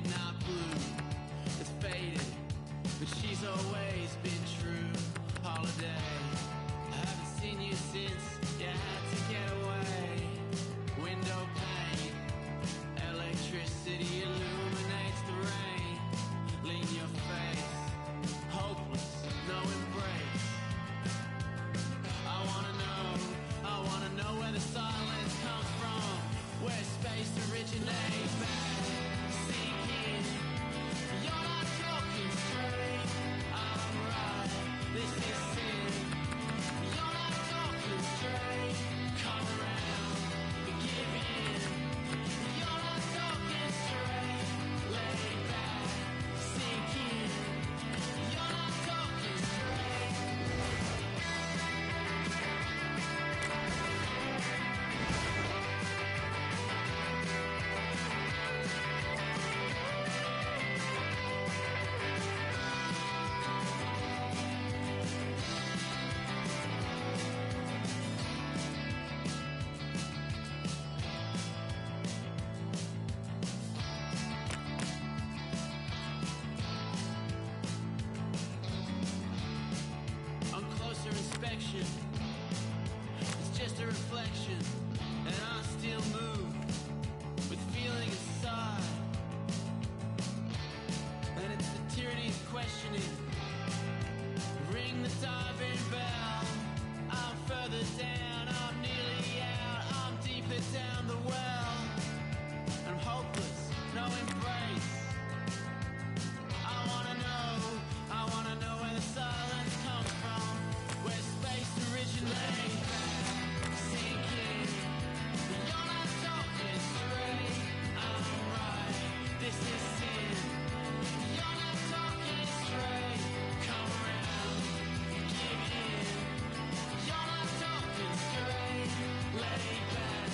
midnight blue. It's faded, but she's always been true. Holiday, I haven't seen you since you had to get away. Window pane, electricity illuminates the rain. Lean your face, hopeless, no embrace. I wanna know where the silence comes from, where space originates. Sink in, you're not talking straight. I'm right, this is sin. You're not talking straight. Come around, give in. You're not talking straight. Lay back, sink in. You're not talking straight. On closer inspection, it's just a reflection, and I still move with feeling aside. And it's the tyranny's questioning. Ring the diving bell. I'm further down, I'm nearly out, I'm deeper down the well. I'm hopeless, no embrace. I wanna know where the silence comes from, where space originates. Sink in, you're not talking straight. I'm right, this is sin. You're not talking straight. Come around, give in. You're not talking straight. Lay back,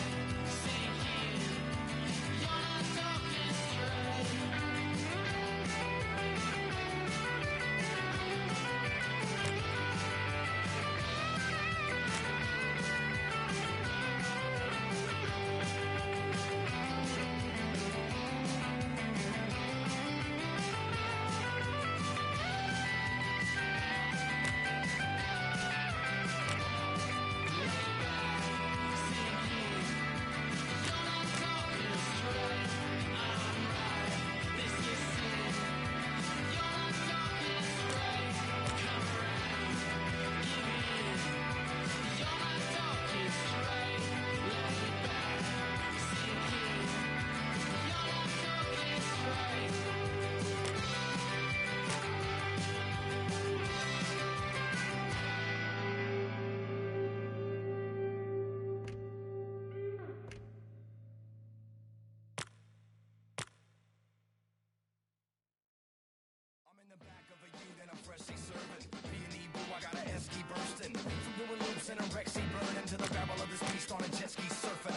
sink in. You're not talking straight. I'm in the back of a ute and I'm freshly serving. B&E boo, I got a esky bursting. From doing loops and a Rexy burning to the barrel of this beast on a jet ski surfing.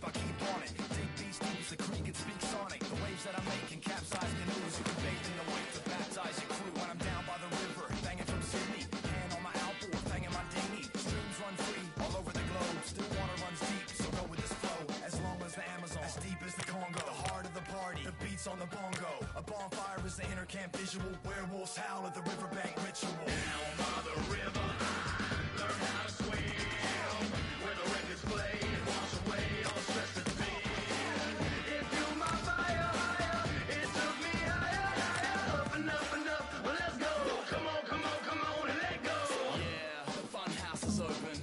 I keep on it. Dig these deep, the creek it speaks sonic. The waves that I'm making capsize canoes. You can bathe in the wake to baptize your crew. When I'm down by the river, banging from Sydney. Hand on my outboard, banging my dinghy. Streams run free all over the globe. Still water runs deep, so go with this flow. As long as the Amazon, as deep as the Congo. The heart of the party, the beats on the bongo. A bonfire is the inner camp visual. Werewolves howl at the riverbank ritual. Down by the river, learn how to swim. Where the records play and wash away all the stress that's been. It fueled my fire, it took me higher, up and up and up. Well, let's go. Come on, and let go. Yeah, the fun house is open,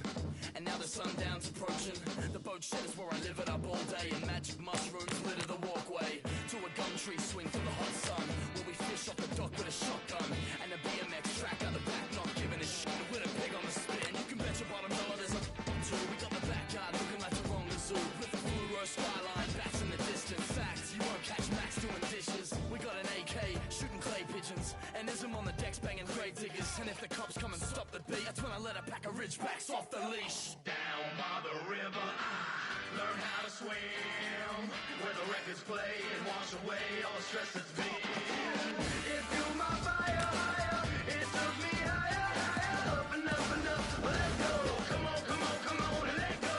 and now the sundown's approaching. The boat shed is where I live it up all day, and magic mushrooms litter the walkway. To a gum tree swing for the hot sun, where we fish off the dock with a shotgun, and a BMX track out the back, not giving a shit. With a pig on the spit, and you can bet your bottom dollar there's a too. We got the backyard looking like the wrong zoo, with the fluoro skyline, bats in the distance. Facts, you won't catch Max doing dishes. We got an AK, shooting clay pigeons, and Ism on the decks banging grave diggers. And if the cops come and stop the beat, that's when I let a pack of ridgebacks off the leash. Down by the river, I learn how to swim. Where the records play and wash away all the stress that's been. It fueled my fire, it took me higher, up and up. Well, let's go. Come on, and let go.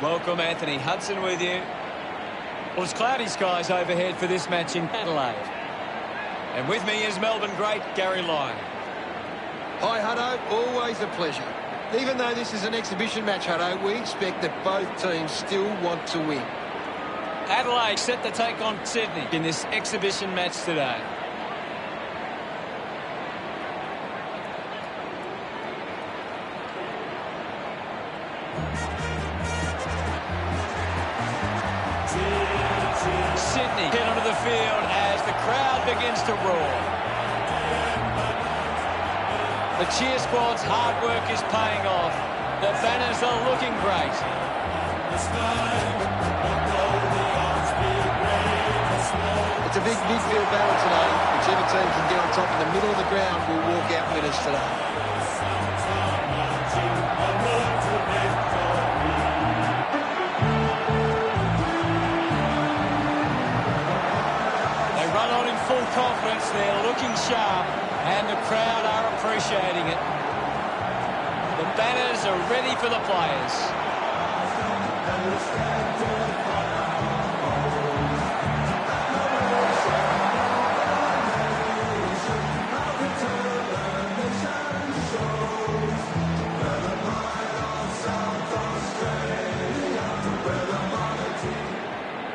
Welcome, Anthony Hudson with you. Well, it's cloudy skies overhead for this match in Adelaide. And with me is Melbourne great Gary Lyon. Hi, Hutto. Always a pleasure. Even though this is an exhibition match, Hutto, we expect that both teams still want to win. Adelaide set to take on Sydney in this exhibition match today. Sydney get onto the field as the crowd begins to roar. The cheer squad's hard work is paying off. The banners are looking great. It's a big midfield battle today. Whichever team can get on top in the middle of the ground will walk out winners today. They run on in full confidence. They're looking sharp, and the crowd are appreciating it. The banners are ready for the players.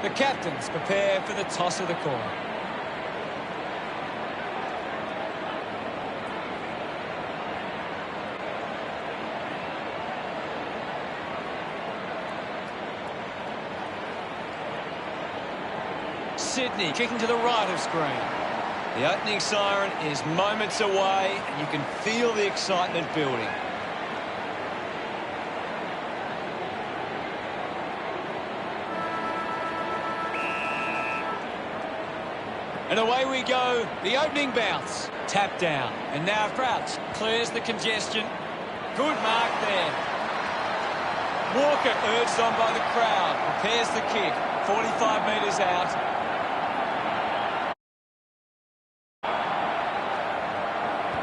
The captains prepare for the toss of the coin. Sydney kicking to the right of screen. The opening siren is moments away, and you can feel the excitement building. And away we go, the opening bounce. Tap down, and now Crouch clears the congestion. Good mark there. Walker, urged on by the crowd, prepares the kick. 45 metres out.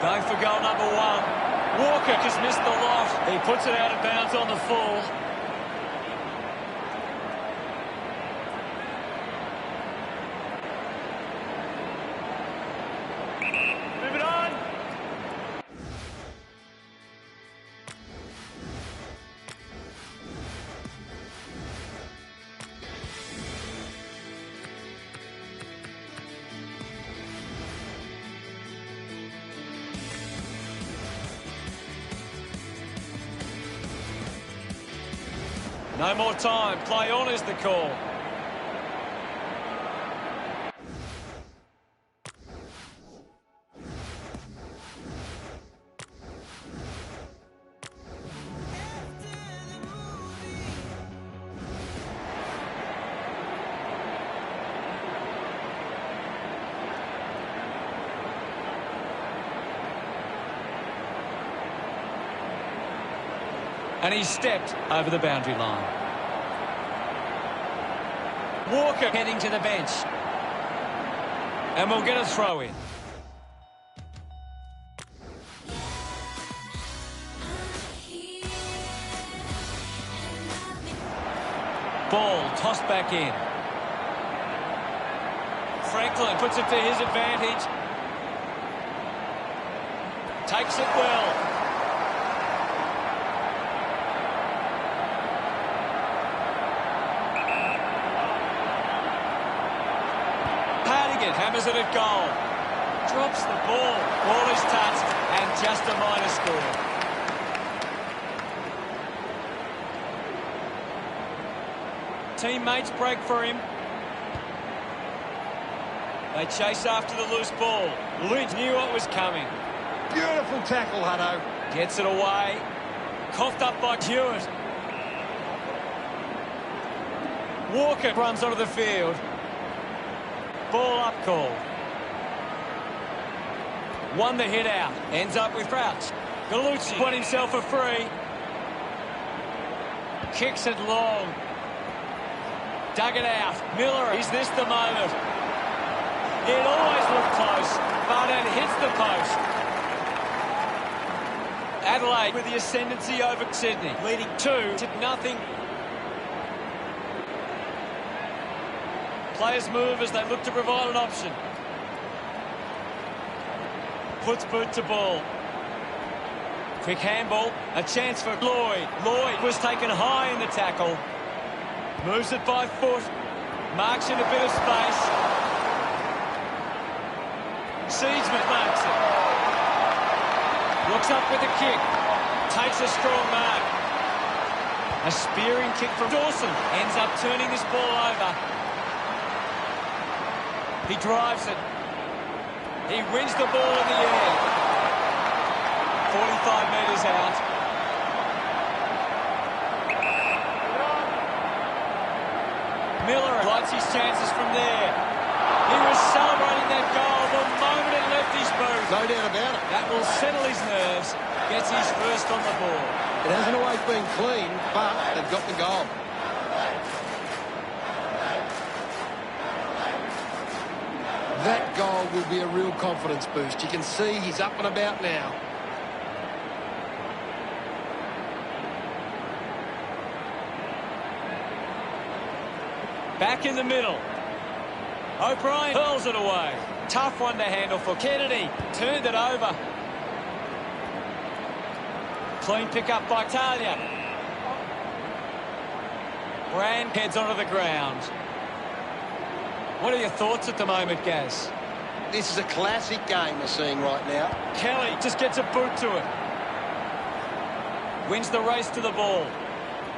Going for goal number one. Walker just missed the lot. He puts it out of bounds on the full. Moving on. No more time. Play on is the call. And he stepped over the boundary line. Walker heading to the bench. And we'll get a throw in. Ball tossed back in. Franklin puts it to his advantage. Takes it well. Hammers it at goal. Drops the ball. Ball is touched and just a minor score. Teammates break for him. They chase after the loose ball. Lynch knew what was coming. Beautiful tackle, Hutto. Gets it away. Coughed up by Hewitt. Walker runs onto the field. Ball up call. Won the hit out. Ends up with Crouch. Gallucci won himself a free. Kicks it long. Dug it out. Miller, is this the moment? It always looked close, but it hits the post. Adelaide with the ascendancy over Sydney, leading 2-0. Players move as they look to provide an option. Puts boot to ball. Quick handball. A chance for Lloyd. Lloyd was taken high in the tackle. Moves it by foot. Marks in a bit of space. Seedsman marks it. Looks up with a kick. Takes a strong mark. A spearing kick from Dawson. Ends up turning this ball over. He drives it. He wins the ball in the air. 45 metres out. Miller lights his chances from there. He was celebrating that goal the moment it left his boot. No doubt about it. That will settle his nerves. Gets his first on the ball. It hasn't always been clean, but they've got the goal. That goal will be a real confidence boost. You can see he's up and about now. Back in the middle. O'Brien hurls it away. Tough one to handle for Kennedy. Turned it over. Clean pick up by Talia. Brand heads onto the ground. What are your thoughts at the moment, Gaz? This is a classic game we're seeing right now. Kelly just gets a boot to it. Wins the race to the ball.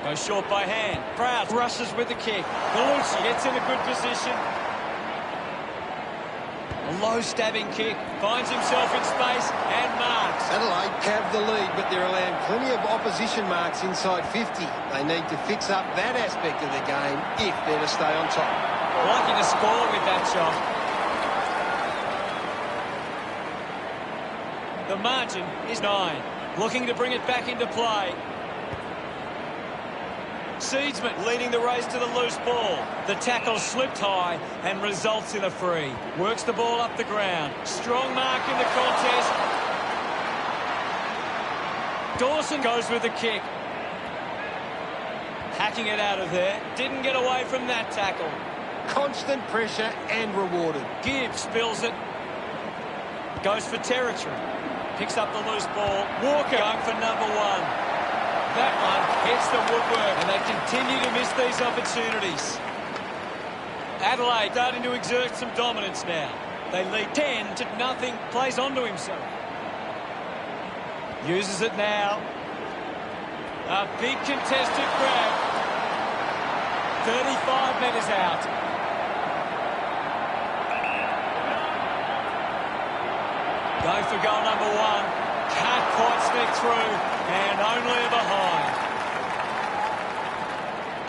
Goes short by hand. Proud rushes with the kick. Galucci gets in a good position. A low stabbing kick. Finds himself in space and marks. Adelaide have the lead, but they're allowing plenty of opposition marks inside 50. They need to fix up that aspect of the game if they're to stay on top. Liking to score with that shot. The margin is 9. Looking to bring it back into play. Seedsman leading the race to the loose ball. The tackle slipped high and results in a free. Works the ball up the ground. Strong mark in the contest. Dawson goes with the kick. Hacking it out of there. Didn't get away from that tackle. Constant pressure and rewarded. Gibbs spills it. Goes for territory. Picks up the loose ball. Walker going for number 1. That one hits the woodwork, and they continue to miss these opportunities. Adelaide starting to exert some dominance now. They lead 10-0. Plays onto himself. Uses it now. A big contested grab. 35 metres out. Going for goal number 1. Can't quite sneak through, and only behind.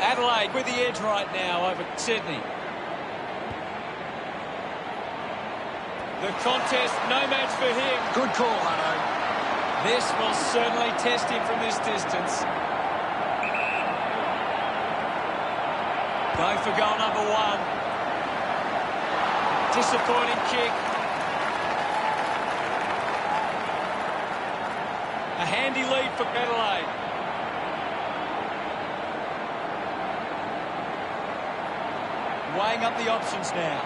Adelaide with the edge right now over Sydney. The contest, no match for him. Good call, Hutto. This will certainly test him from this distance. Going for goal number 1. Disappointing kick. A handy lead for Adelaide. Weighing up the options now.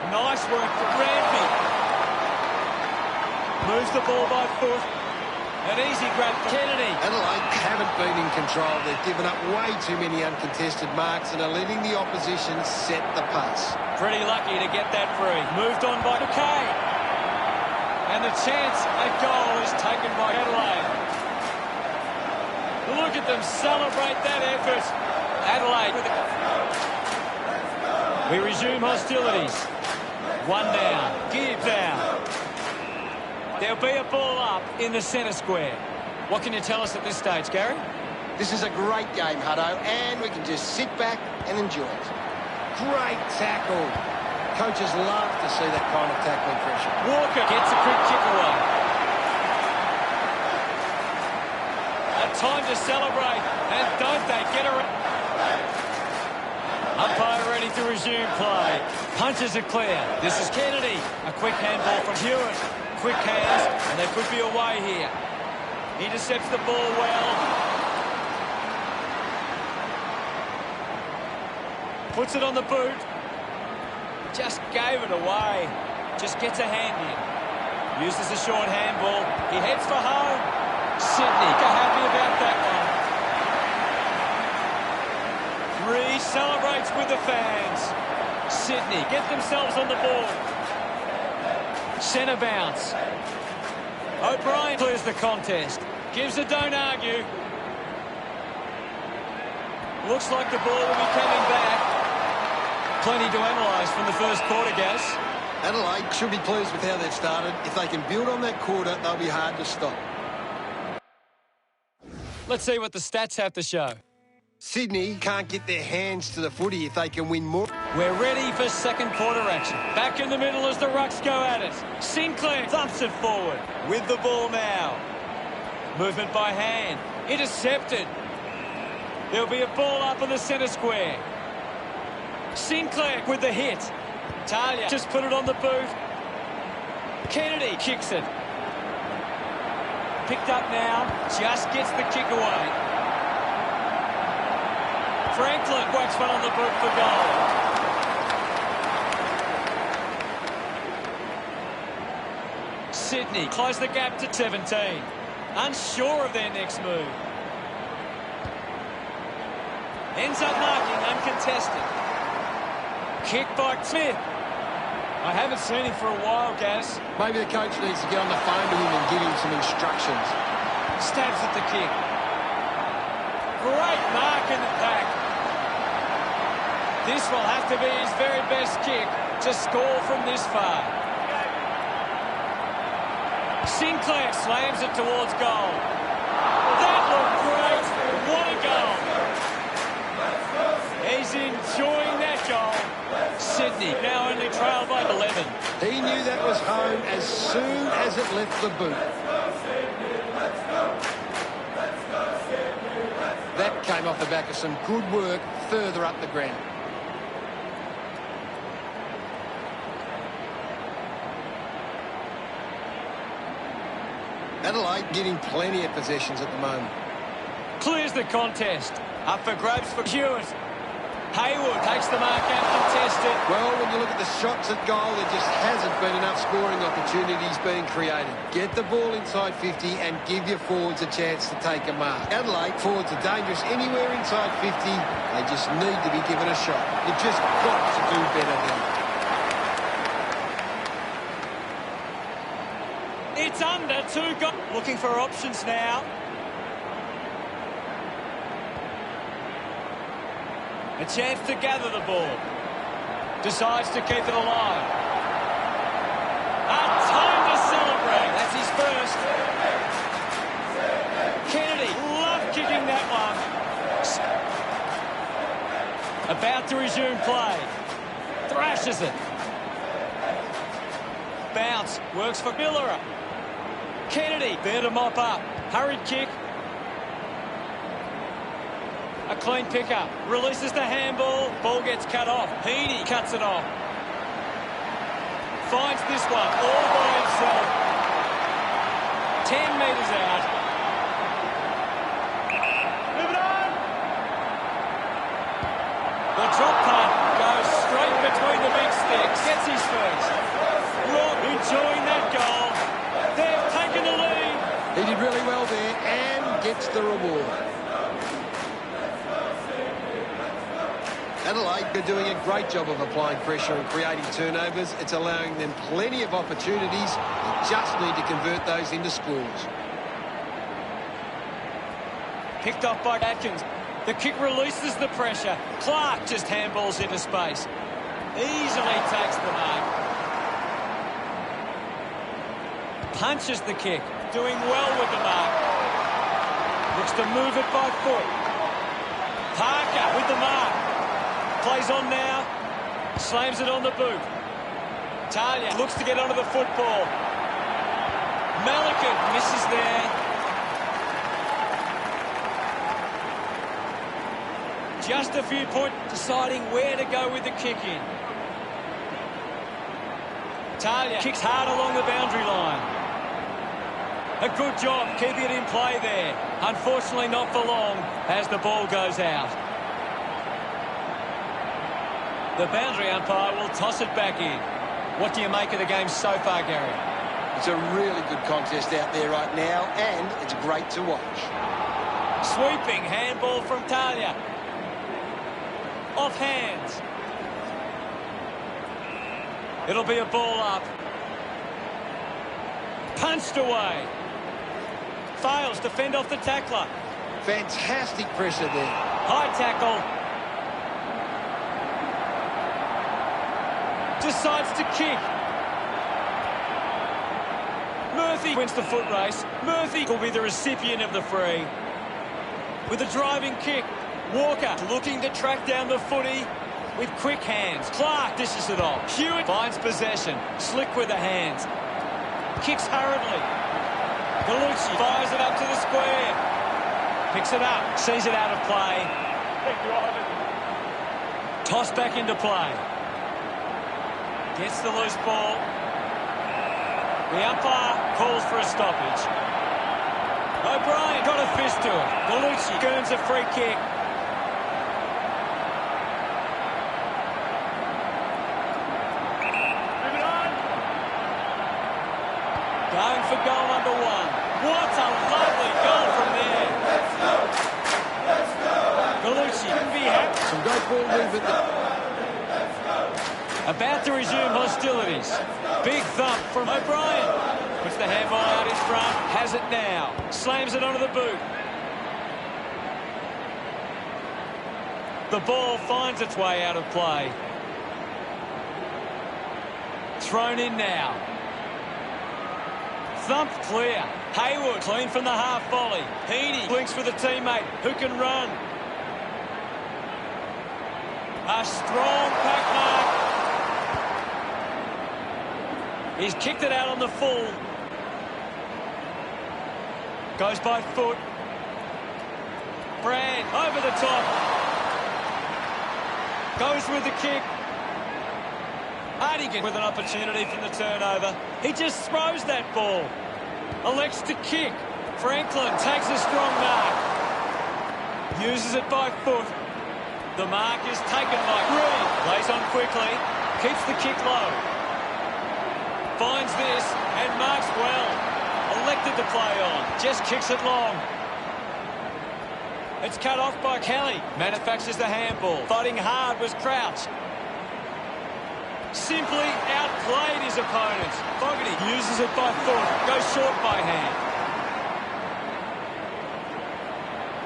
Nice work for Granby. Moves the ball by foot. An easy grab for Kennedy. Adelaide haven't been in control. They've given up way too many uncontested marks and are letting the opposition set the pace. Pretty lucky to get that free. Moved on by McKay. And the chance at goal is taken by Adelaide. Look at them celebrate that effort. Adelaide with it. We resume hostilities. 1 down. Gibbs down. There'll be a ball up in the centre square. What can you tell us at this stage, Gary? This is a great game, Hutto, and we can just sit back and enjoy it. Great tackle. Coaches love to see that kind of tackling pressure. Walker gets a quick kick away. A time to celebrate, and don't they get around? Umpire ready to resume play. Punches are clear. This is Kennedy. A quick handball from Hewitt. Quick hands, and they could be away here. He intercepts the ball well. Puts it on the boot. Just gave it away. Just gets a hand in. Uses a short handball. He heads for home. Sydney are happy about that one. Reed celebrates with the fans. Sydney get themselves on the ball. Centre bounce. O'Brien clears the contest. Gives a don't argue. Looks like the ball will be coming back. Plenty to analyse from the first quarter, Gaz. Adelaide should be pleased with how they've started. If they can build on that quarter, they'll be hard to stop. Let's see what the stats have to show. Sydney can't get their hands to the footy if they can win more. We're ready for second quarter action. Back in the middle as the Rucks go at it. Sinclair thumps it forward. With the ball now. Movement by hand. Intercepted. There'll be a ball up in the centre square. Sinclair with the hit. Talia just put it on the boot. Kennedy kicks it. Picked up now. Just gets the kick away. Franklin whacks one on the boot for goal. Sydney close the gap to 17. Unsure of their next move. Ends up marking uncontested. Kick by Smith. I haven't seen him for a while, Gaz. Maybe the coach needs to get on the phone to him and give him some instructions. Stabs at the kick. Great mark in the pack. This will have to be his very best kick to score from this far. Sinclair slams it towards goal. That looked great. What a goal. He's enjoying that goal. Sydney now only trail by 11. He knew that was home as soon as it left the boot. That came off the back of some good work further up the ground. Adelaide getting plenty of possessions at the moment. Clears the contest. Up for grabs for Hewitt. Hayward takes the mark out contested. Well, when you look at the shots at goal, there just hasn't been enough scoring opportunities being created. Get the ball inside 50 and give your forwards a chance to take a mark. Adelaide forwards are dangerous anywhere inside 50. They just need to be given a shot. You've just got to do better than that. It's under 2 goals. Looking for options now. A chance to gather the ball. Decides to keep it alive. A time to celebrate. That's his first. Kennedy, love kicking that one. About to resume play. Thrashes it. Bounce. Works for Miller. Kennedy there to mop up. Hurried kick. A clean pickup. Releases the handball. Ball gets cut off. Heaney cuts it off. Finds this one all by himself. 10 metres out. Moving on. The drop punt goes straight between the big sticks. Gets his first. Rob enjoying that goal. They've taken the lead. He did really well there and gets the reward. Adelaide are doing a great job of applying pressure and creating turnovers. It's allowing them plenty of opportunities. They just need to convert those into scores. Picked off by Atkins. The kick releases the pressure. Clark just handballs into space. Easily takes the mark. Punches the kick. Doing well with the mark. Looks to move it by foot. Parker with the mark. Plays on now. Slams it on the boot. Talia looks to get onto the football. Malikan misses there. Just a few points deciding where to go with the kick in. Talia kicks hard along the boundary line. A good job keeping it in play there. Unfortunately not for long as the ball goes out. The boundary umpire will toss it back in. What do you make of the game so far, Gary? It's a really good contest out there right now, and it's great to watch. Sweeping handball from Talia. Off hands. It'll be a ball up. Punched away. Fails to fend off the tackler. Fantastic pressure there. High tackle. Decides to kick. Murphy wins the foot race. Murphy will be the recipient of the free. With a driving kick. Walker looking to track down the footy with quick hands. Clark dishes it off. Hewitt finds possession. Slick with the hands. Kicks hurriedly. Gallucci fires it up to the square. Picks it up. Sees it out of play. Toss back into play. Gets the loose ball. The umpire calls for a stoppage. O'Brien got a fist to it. Gallucci earns a free kick. Going for goal number one. What a lovely goal from there. Gallucci can be happy. Some great ball movement there. About to resume hostilities. Big thump from O'Brien. Puts the handball out in front. Has it now. Slams it onto the boot. The ball finds its way out of play. Thrown in now. Thumped clear. Hayward clean from the half volley. Heaney blinks with a teammate who can run. A strong pack mark. He's kicked it out on the full. Goes by foot. Brand over the top. Goes with the kick. Hardigan with an opportunity from the turnover. He just throws that ball. Elects to kick. Franklin takes a strong mark. Uses it by foot. The mark is taken by Reed. Plays on quickly. Keeps the kick low. Finds this and marks well. Elected to play on. Just kicks it long. It's cut off by Kelly. Manufactures the handball. Fighting hard was Crouch. Simply outplayed his opponents. Fogarty uses it by foot. Goes short by hand.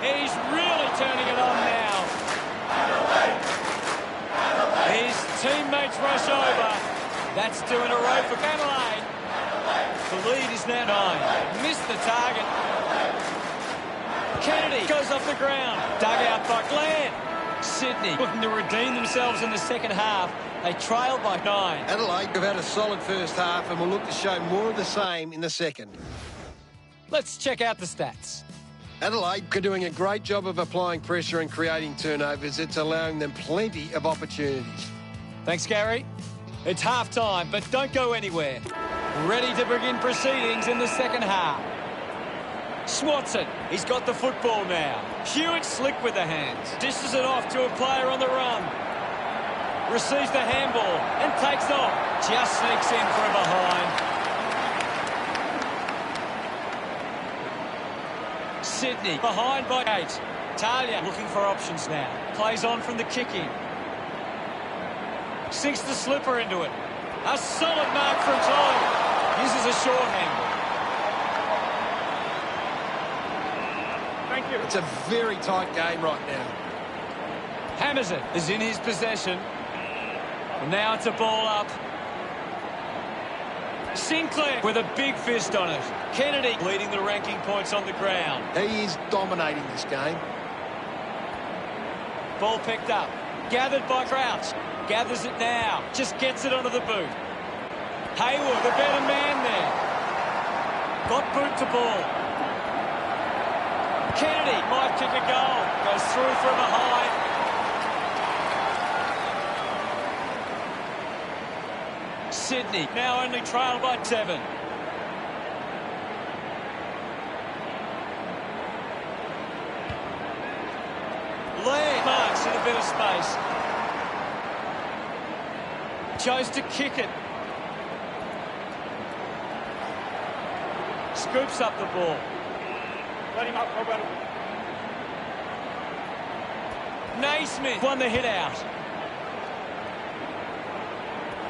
He's really turning it on now. His teammates rush over. That's two in a row for Adelaide. The lead is now 9. Missed the target. Kennedy goes off the ground. Dug out by Glenn. Sydney looking to redeem themselves in the second half. They trail by 9. Adelaide have had a solid first half and will look to show more of the same in the second. Let's check out the stats. Adelaide are doing a great job of applying pressure and creating turnovers. It's allowing them plenty of opportunities. Thanks, Gary. It's half-time, but don't go anywhere. Ready to begin proceedings in the second half. Swatson, he's got the football now. Hewitt slick with the hands. Dishes it off to a player on the run. Receives the handball and takes off. Just sneaks in from behind. Sydney behind by 8. Talia looking for options now. Plays on from the kick-in. Sinks the slipper into it. A solid mark from Todd. Uses a short handle. Thank you. It's a very tight game right now. Hammers it. Is in his possession. And now it's a ball up. Sinclair with a big fist on it. Kennedy leading the ranking points on the ground. He is dominating this game. Ball picked up. Gathered by Crouch. Gathers it now. Just gets it onto the boot. Hayward, the better man there. Got boot to ball. Kennedy might kick a goal. Goes through from behind. Sydney now only trailed by 7. Laird marks in a bit of space. Chose to kick it. Scoops up the ball. Let him up, Robert. Naismith won the hit out.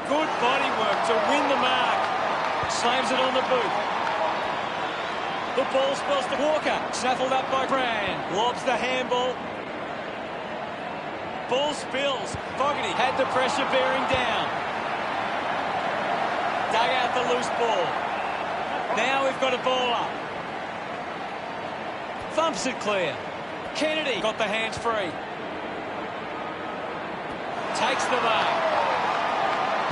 Good body work to win the mark. Slams it on the boot. The ball spills to Walker. Snaffled up by Brand. Lobs the handball. Ball spills. Fogarty had the pressure bearing down. Dug out the loose ball. Now we've got a ball up. Thumps it clear. Kennedy got the hands free. Takes the mark.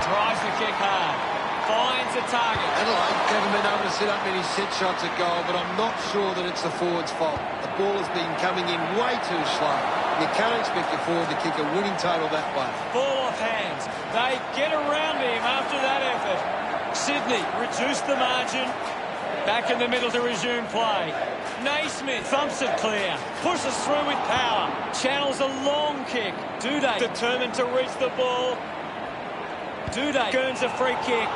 Drives the kick hard. Finds a target. Adelaide haven't been able to set up many set shots at goal, but I'm not sure that it's the forward's fault. The ball has been coming in way too slow. You can't expect your forward to kick a winning total that way. Ball off hands. They get around him after that effort. Sydney reduced the margin. Back in the middle to resume play. Naismith thumps it clear. Pushes through with power. Channels a long kick. Duday determined to reach the ball. Duday earns a free kick.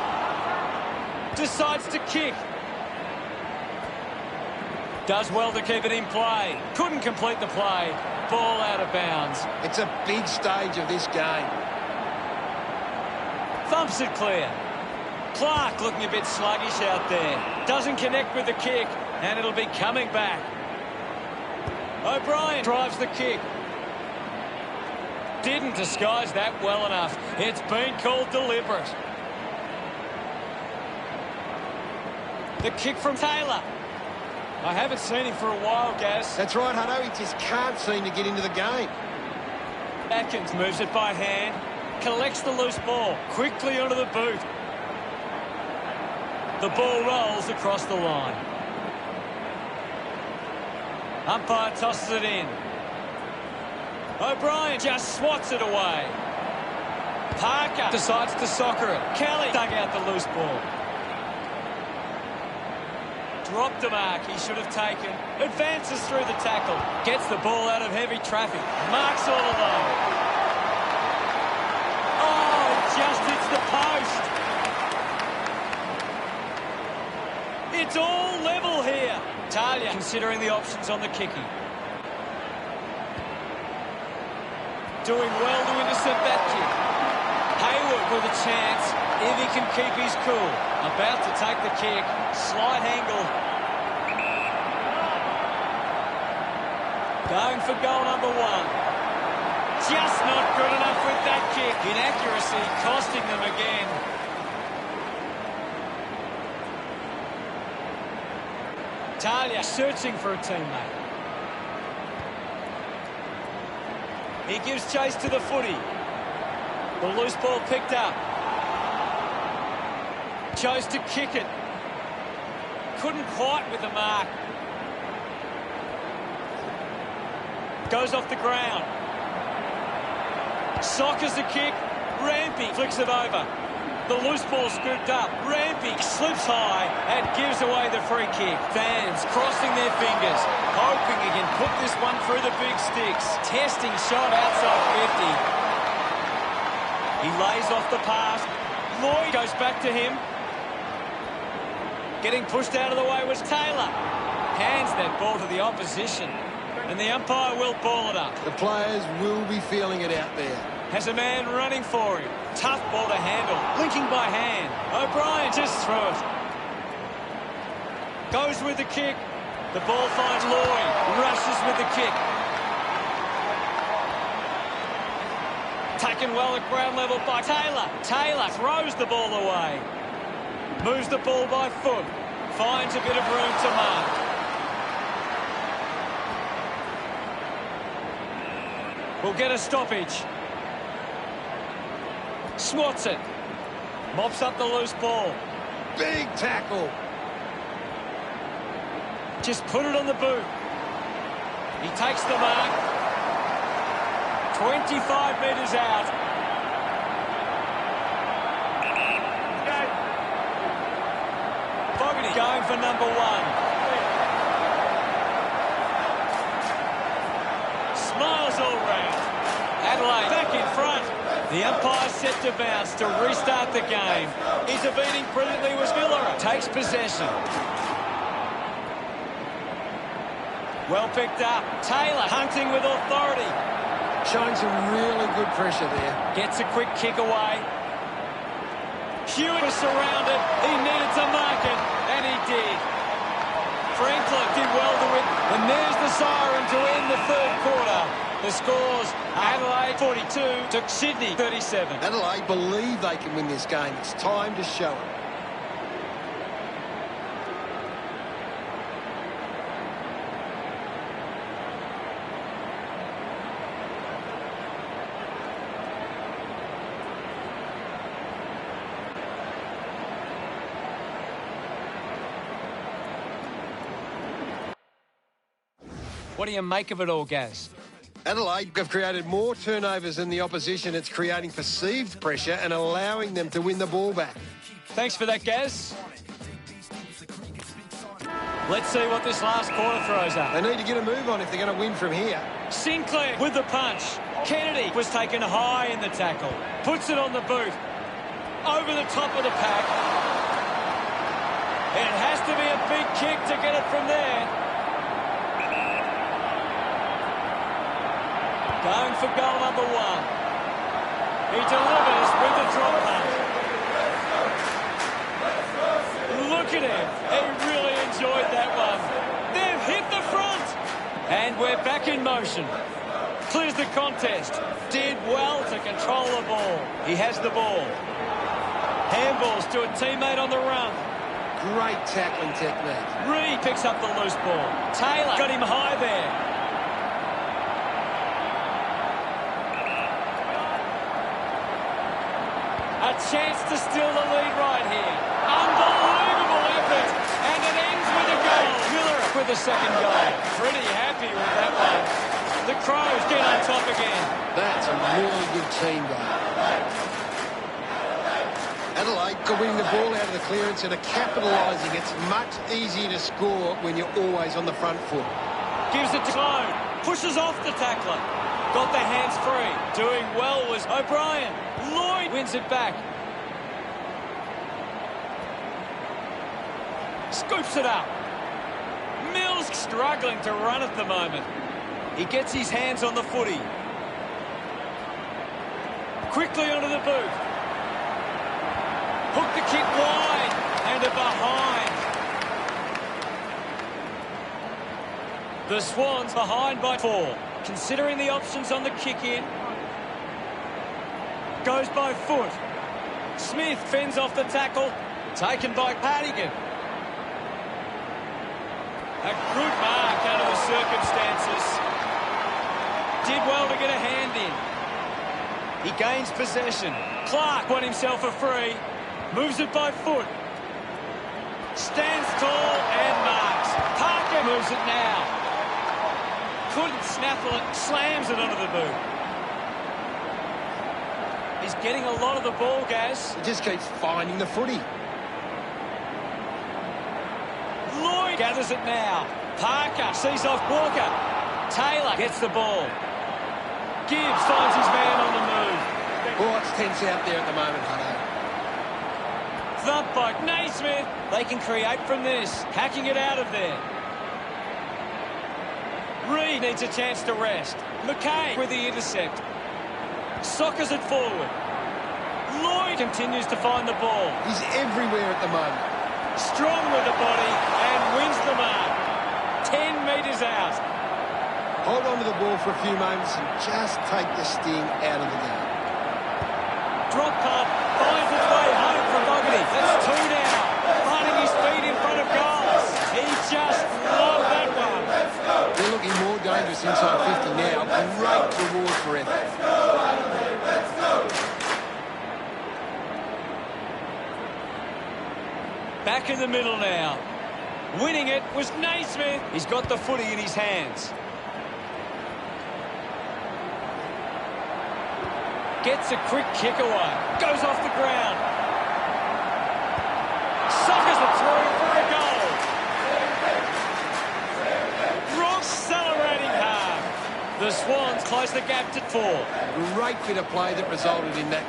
Decides to kick. Does well to keep it in play. Couldn't complete the play. Ball out of bounds. It's a big stage of this game. Thumps it clear. Clark looking a bit sluggish out there. Doesn't connect with the kick, and it'll be coming back. O'Brien drives the kick. Didn't disguise that well enough. It's been called deliberate. The kick from Taylor. I haven't seen him for a while, Gaz. That's right, Hutto. He just can't seem to get into the game. Atkins moves it by hand. Collects the loose ball. Quickly onto the boot. The ball rolls across the line. Umpire tosses it in. O'Brien just swats it away. Parker decides to soccer it. Kelly dug out the loose ball. Dropped the mark he should have taken. Advances through the tackle. Gets the ball out of heavy traffic. Marks all alone. Oh, just hits the post. It's all level here. Talia considering the options on the kicking. Doing well to intercept that kick. Hayward with a chance if he can keep his cool. About to take the kick. Slight angle. Going for goal number one. Just not good enough with that kick. Inaccuracy costing them again. Talia searching for a teammate. He gives chase to the footy. The loose ball picked up. Chose to kick it. Couldn't quite with the mark. Goes off the ground. Sockers a kick. Rampy flicks it over. The loose ball scooped up. Rampy slips high and gives away the free kick. Fans crossing their fingers, hoping he can put this one through the big sticks. Testing shot outside 50. He lays off the pass. Lloyd goes back to him. Getting pushed out of the way was Taylor. Hands that ball to the opposition. And the umpire will ball it up. The players will be feeling it out there. Has a man running for him. Tough ball to handle. Linking by hand. O'Brien just threw it. Goes with the kick. The ball finds Lloyd. Rushes with the kick. Taken well at ground level by Taylor. Taylor throws the ball away. Moves the ball by foot. Finds a bit of room to mark. We'll get a stoppage. Swats it. Mops up the loose ball. Big tackle. Just put it on the boot. He takes the mark. 25 metres out. Fogarty going for number one. Smiles all round. Adelaide back in front. The umpire set to bounce to restart the game. Intervening brilliantly was Miller. Takes possession. Well picked up. Taylor hunting with authority. Showing some really good pressure there. Gets a quick kick away. Hewitt was surrounded. He needed to mark it, and he did. Franklin did well to win. And there's the siren to end the third quarter. The scores, Adelaide 42 to Sydney 37. Adelaide believe they can win this game. It's time to show it. What do you make of it all, Gaz? Adelaide have created more turnovers than the opposition. It's creating perceived pressure and allowing them to win the ball back. Thanks for that, Gaz. Let's see what this last quarter throws up. They need to get a move on if they're going to win from here. Sinclair with the punch. Kennedy was taken high in the tackle. Puts it on the boot. Over the top of the pack. It has to be a big kick to get it from there. Going for goal number one. He delivers with the drop punt. Look at him. He really enjoyed that one. They've hit the front. And we're back in motion. Clears the contest. Did well to control the ball. He has the ball. Handballs to a teammate on the run. Great tackling technique. Reed picks up the loose ball. Taylor got him high there. A chance to steal the lead right here. Unbelievable effort. And it ends with a goal. Miller with the second goal. Pretty happy with that one. The Crows get on top again. That's a really good team goal. Adelaide are winning the ball out of the clearance and are capitalising. It's much easier to score when you're always on the front foot. Gives it to Clone. Pushes off the tackler. Got the hands free. Doing well was O'Brien. Lloyd wins it back. Scoops it up. Mills struggling to run at the moment. He gets his hands on the footy. Quickly onto the boot. Hook the kick wide. And a behind. The Swans behind by 4. Considering the options on the kick-in. Goes by foot. Smith fends off the tackle. Taken by Hartigan. A good mark under the circumstances. Did well to get a hand in. He gains possession. Clark won himself a free. Moves it by foot. Stands tall and marks. Parker moves it now. Couldn't snaffle it, slams it onto the boot. He's getting a lot of the ball, Gaz. He just keeps finding the footy. Lloyd gathers it now. Parker sees off Walker. Taylor gets the ball. Gibbs finds his man on the move. Oh, it's tense out there at the moment, Hutto. Thumped by Naismith. They can create from this. Hacking it out of there. Reed needs a chance to rest. McKay with the intercept. Sockers it forward. Lloyd continues to find the ball. He's everywhere at the moment. Strong with the body and wins the mark. 10 metres out. Hold on to the ball for a few moments and just take the sting out of the game. Drop punt. Finds its way home for Fogarty. That's 2 now. Finding his feet in front of goals. He just loved that one. They're looking more dangerous inside 50 now. Great reward for effort. Back in the middle now. Winning it was Naismith. He's got the footy in his hands. Gets a quick kick away. Goes off the ground. Sockers it through for a goal. Rock celebrating hard. The Swans close the gap to 4. Great bit of play that resulted in that.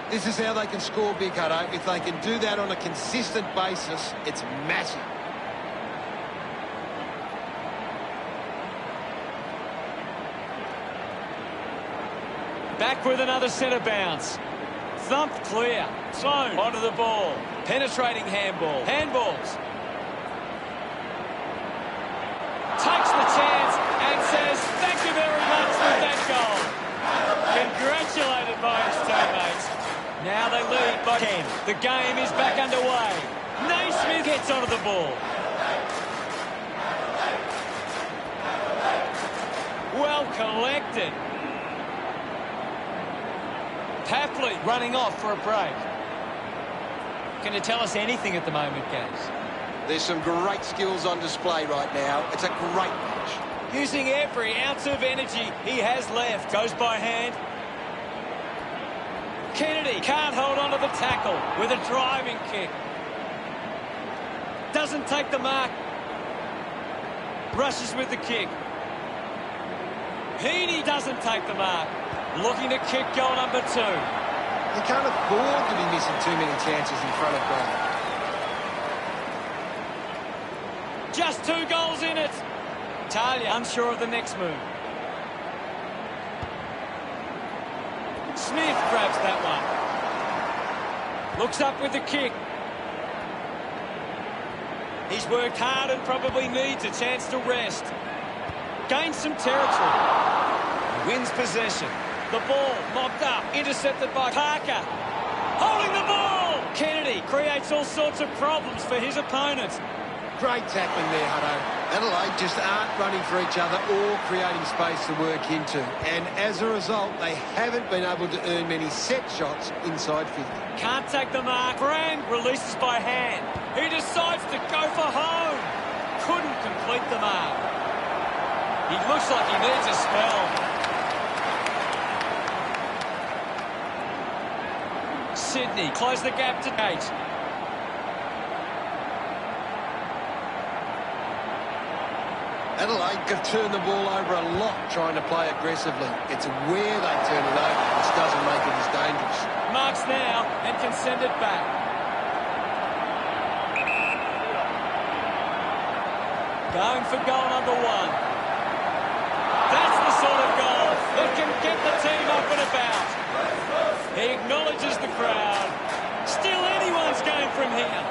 This is how they can score big, Hutto. If they can do that on a consistent basis, it's massive. Back with another centre bounce. Thumped clear. Sloan onto the ball. Penetrating handball. Handballs. Takes the chance and says, thank you very much with that goal. Congratulated by his teammates. Now they lead by 10. The game is back underway. Naismith gets onto the ball. Well collected. Papley running off for a break. Can you tell us anything at the moment, Gaz? There's some great skills on display right now. It's a great match. Using every ounce of energy he has left. Goes by hand. Kennedy can't hold on to the tackle with a driving kick. Doesn't take the mark. Rushes with the kick. Heaney doesn't take the mark. Looking to kick goal number 2. You can't afford to be missing too many chances in front of goal. Just 2 goals in it. Talia unsure of the next move. Smith grabs that one. Looks up with the kick. He's worked hard and probably needs a chance to rest. Gains some territory. Wins possession. The ball mopped up. Intercepted by Parker. Holding the ball. Kennedy creates all sorts of problems for his opponents. Great tackling there, Hutto. Adelaide just aren't running for each other or creating space to work into. And as a result, they haven't been able to earn many set shots inside 50. Can't take the mark. Brand releases by hand. He decides to go for home. Couldn't complete the mark. He looks like he needs a spell. Sydney close the gap to 8. Adelaide have turned the ball over a lot trying to play aggressively. It's where they turn it over which doesn't make it as dangerous. Marks now and can send it back. Going for goal number 1. That's the sort of goal that can get the team up and about. He acknowledges the crowd. Still anyone's game from here.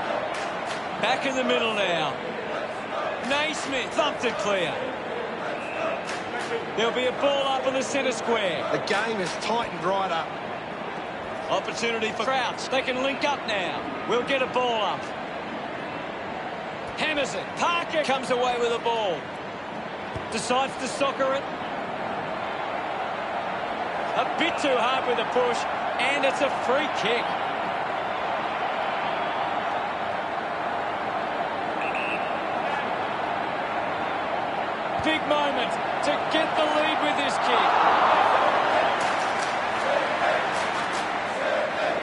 Back in the middle now. Naismith thumped it clear. There'll be a ball up in the centre square. The game has tightened right up. Opportunity for Crouch. They can link up now. We'll get a ball up. Hammers it. Parker comes away with a ball. Decides to soccer it. A bit too hard with a push. And it's a free kick. Big moment to get the lead with this kick.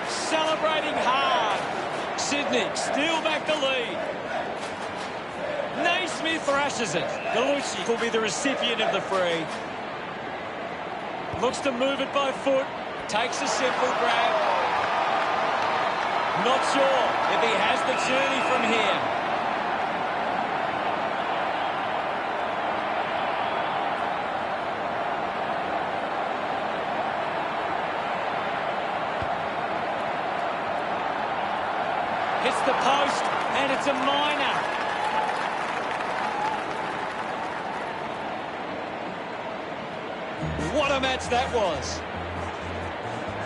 Celebrating hard. Sydney still back the lead. Naismith thrashes it. Galucci will be the recipient of the free. Looks to move it by foot. Takes a simple grab. Not sure if he has the journey from here. Hits the post, and it's a minor. What a match that was.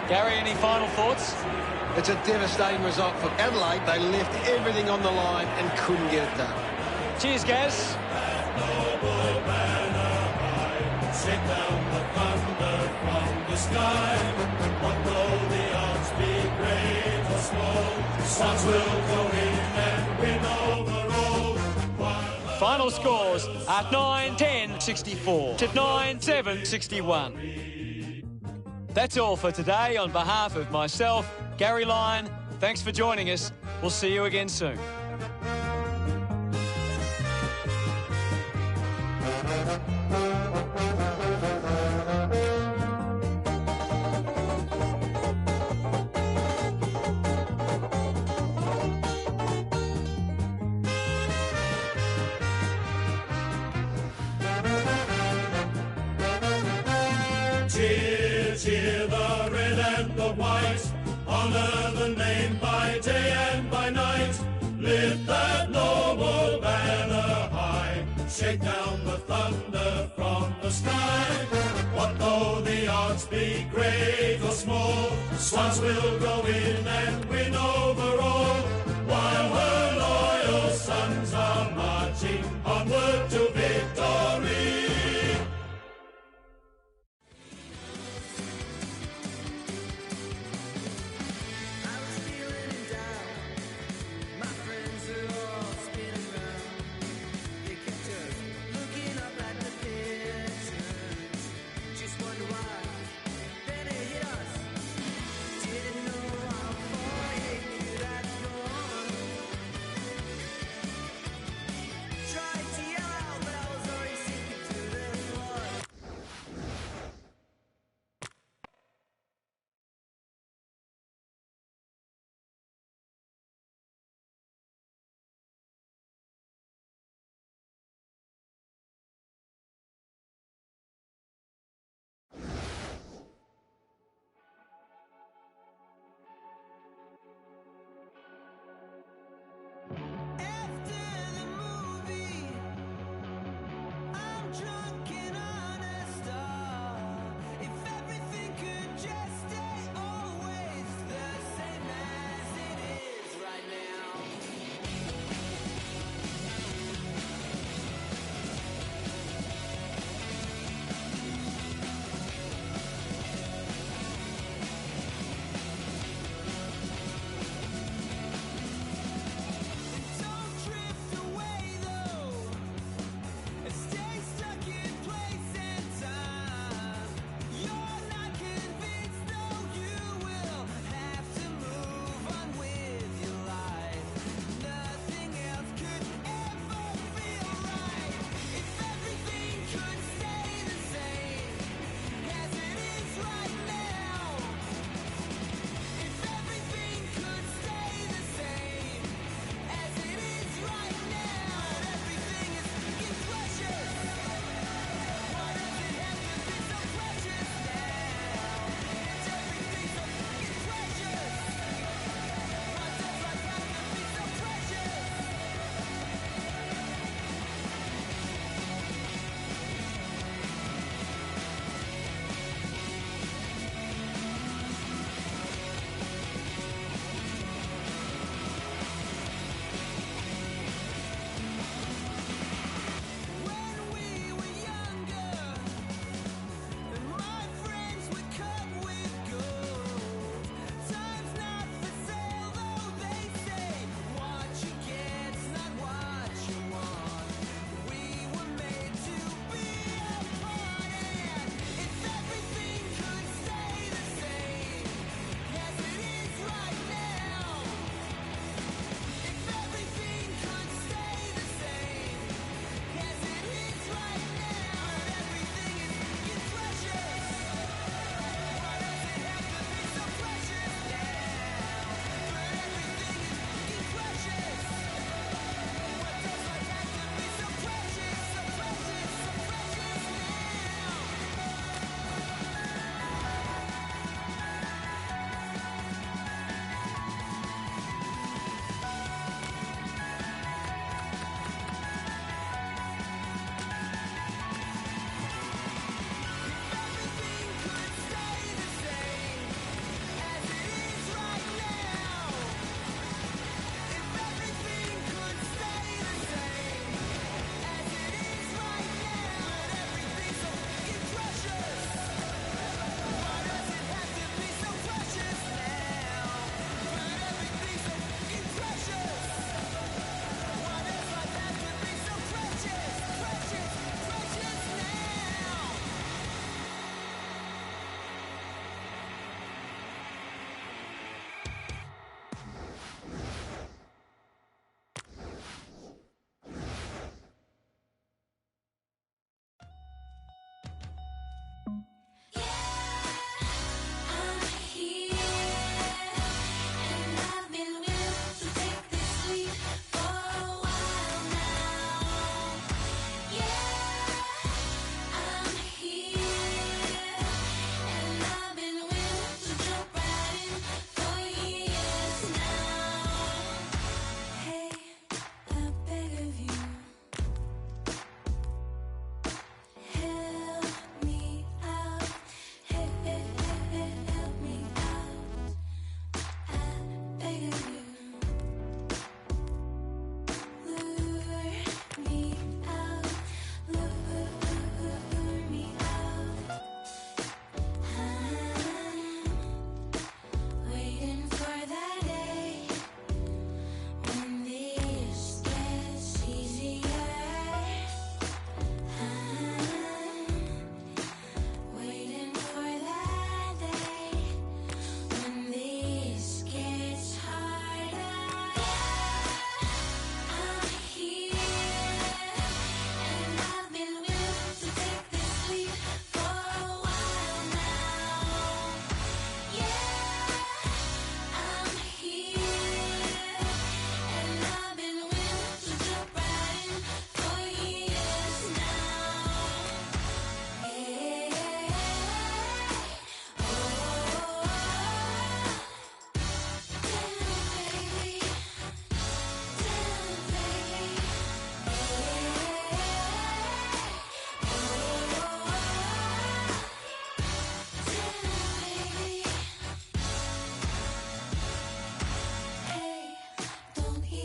Gary, any final thoughts? It's a devastating result for Adelaide. They left everything on the line and couldn't get it done. Cheers, Gaz. Shake down the thunder from the sky. What though the odds be great or small, Swans will go in and win overall. Final scores are 9-10, 64 to 9-7, 61. That's all for today. On behalf of myself, Gary Lyon, thanks for joining us. We'll see you again soon. white. Honor the name by day and by night. Lift that noble banner high. Shake down the thunder from the sky. What though the odds be great or small, Swans will go in and win over all. While her loyal sons are marching onward to victory.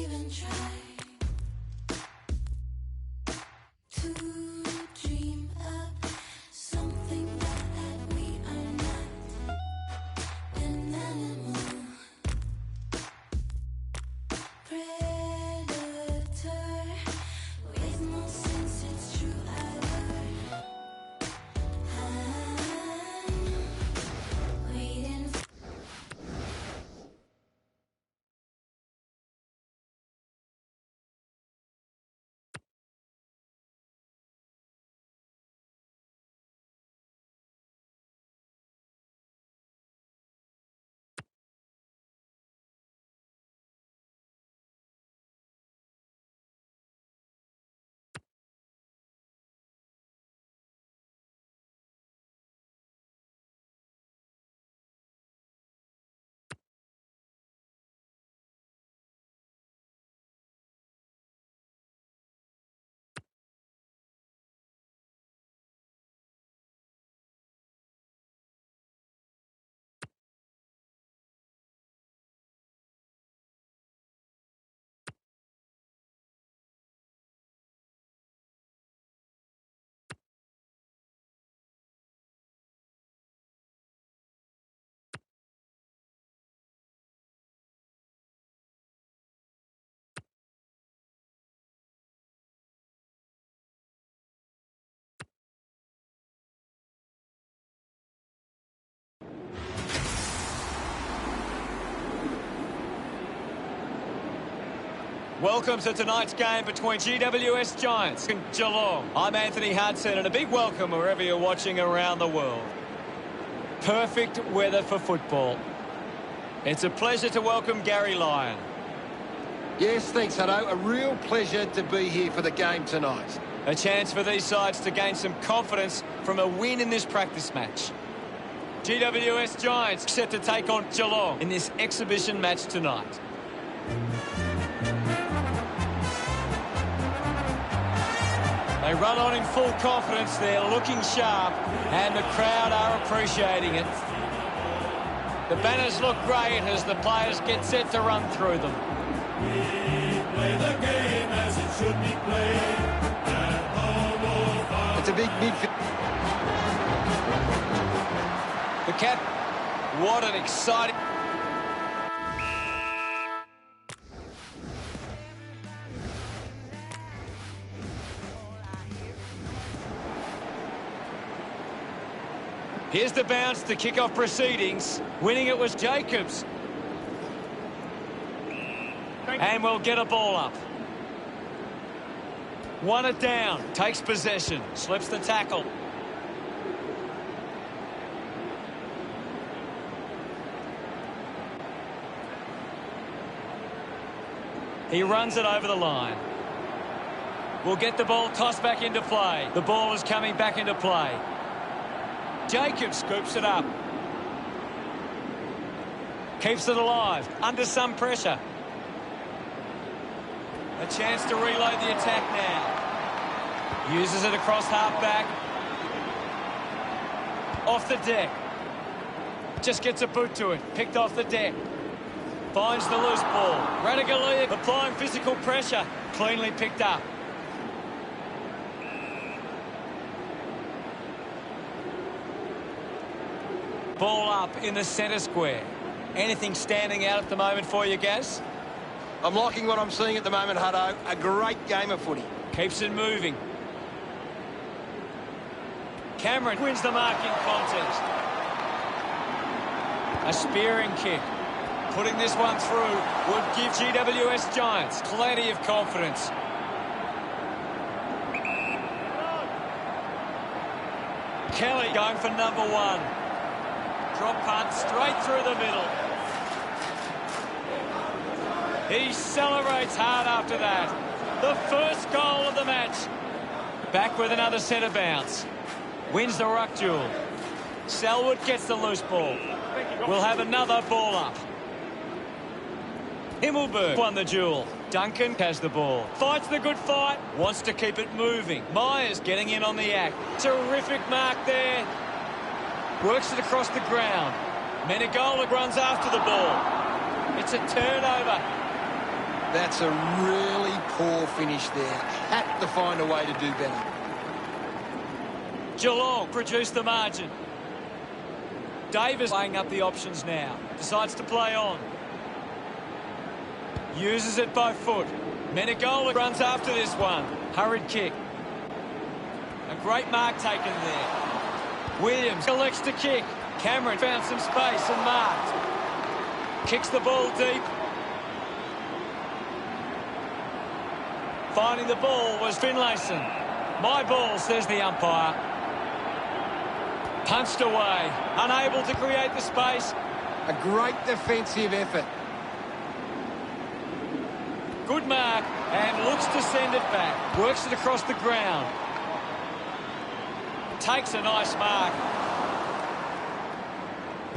even try to dream up something that we are not an animal, predator with no sense, it's true either. I'm waiting for Welcome to tonight's game between GWS Giants and Geelong. I'm Anthony Hudson, and a big welcome wherever you're watching around the world. Perfect weather for football. It's a pleasure to welcome Gary Lyon. Yes, thanks, Hutto. A real pleasure to be here for the game tonight. A chance for these sides to gain some confidence from a win in this practice match. GWS Giants set to take on Geelong in this exhibition match tonight. They run on in full confidence, they're looking sharp, and the crowd are appreciating it. The banners look great as the players get set to run through them. Play the game as it should be played. It's a big midfield. The cap, what an exciting... Here's the bounce to kick off proceedings. Winning it was Jacobs. And we'll get a ball up. Won it down. Takes possession. Slips the tackle. He runs it over the line. We'll get the ball tossed back into play. The ball is coming back into play. Jacobs scoops it up. Keeps it alive, under some pressure. A chance to reload the attack now. Uses it across half-back. Off the deck. Just gets a boot to it, picked off the deck. Finds the loose ball. Radigalia applying physical pressure. Cleanly picked up. Ball up in the centre square. Anything standing out at the moment for you, Gaz? I'm liking what I'm seeing at the moment, Hutto. A great game of footy. Keeps it moving. Cameron wins the marking contest. A spearing kick. Putting this one through would give GWS Giants plenty of confidence. Kelly going for number one. Drop punt straight through the middle. He celebrates hard after that. The first goal of the match. Back with another centre bounce. Wins the ruck duel. Selwood gets the loose ball. We'll have another ball up. Himmelberg won the duel. Duncan has the ball. Fights the good fight. Wants to keep it moving. Myers getting in on the act. Terrific mark there. Works it across the ground. Menegola runs after the ball. It's a turnover. That's a really poor finish there. Had to find a way to do better. Geelong produced the margin. Davis weighing up the options now. Decides to play on. Uses it by foot. Menegola runs after this one. Hurried kick. A great mark taken there. Williams elects to kick. Cameron found some space and marked. Kicks the ball deep. Finding the ball was Finlayson. My ball, says the umpire. Punched away. Unable to create the space. A great defensive effort. Good mark and looks to send it back. Works it across the ground. Takes a nice mark.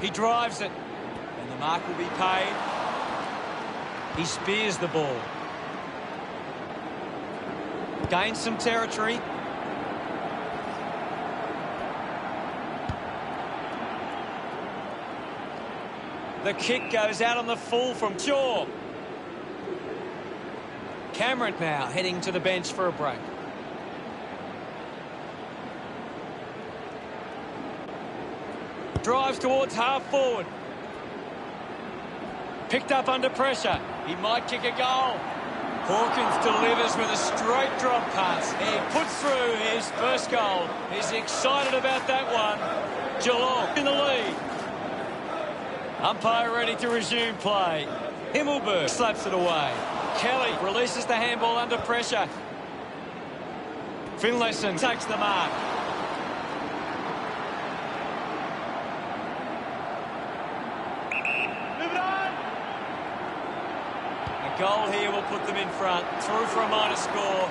He drives it. And the mark will be paid. He spears the ball. Gains some territory. The kick goes out on the full from Shaw. Cameron now heading to the bench for a break. Drives towards half forward. Picked up under pressure. He might kick a goal. Hawkins delivers with a straight drop pass. He puts through his first goal. He's excited about that one. Geelong in the lead. Umpire ready to resume play. Himmelberg slaps it away. Kelly releases the handball under pressure. Finlayson takes the mark. A goal here will put them in front. Through for a minor score.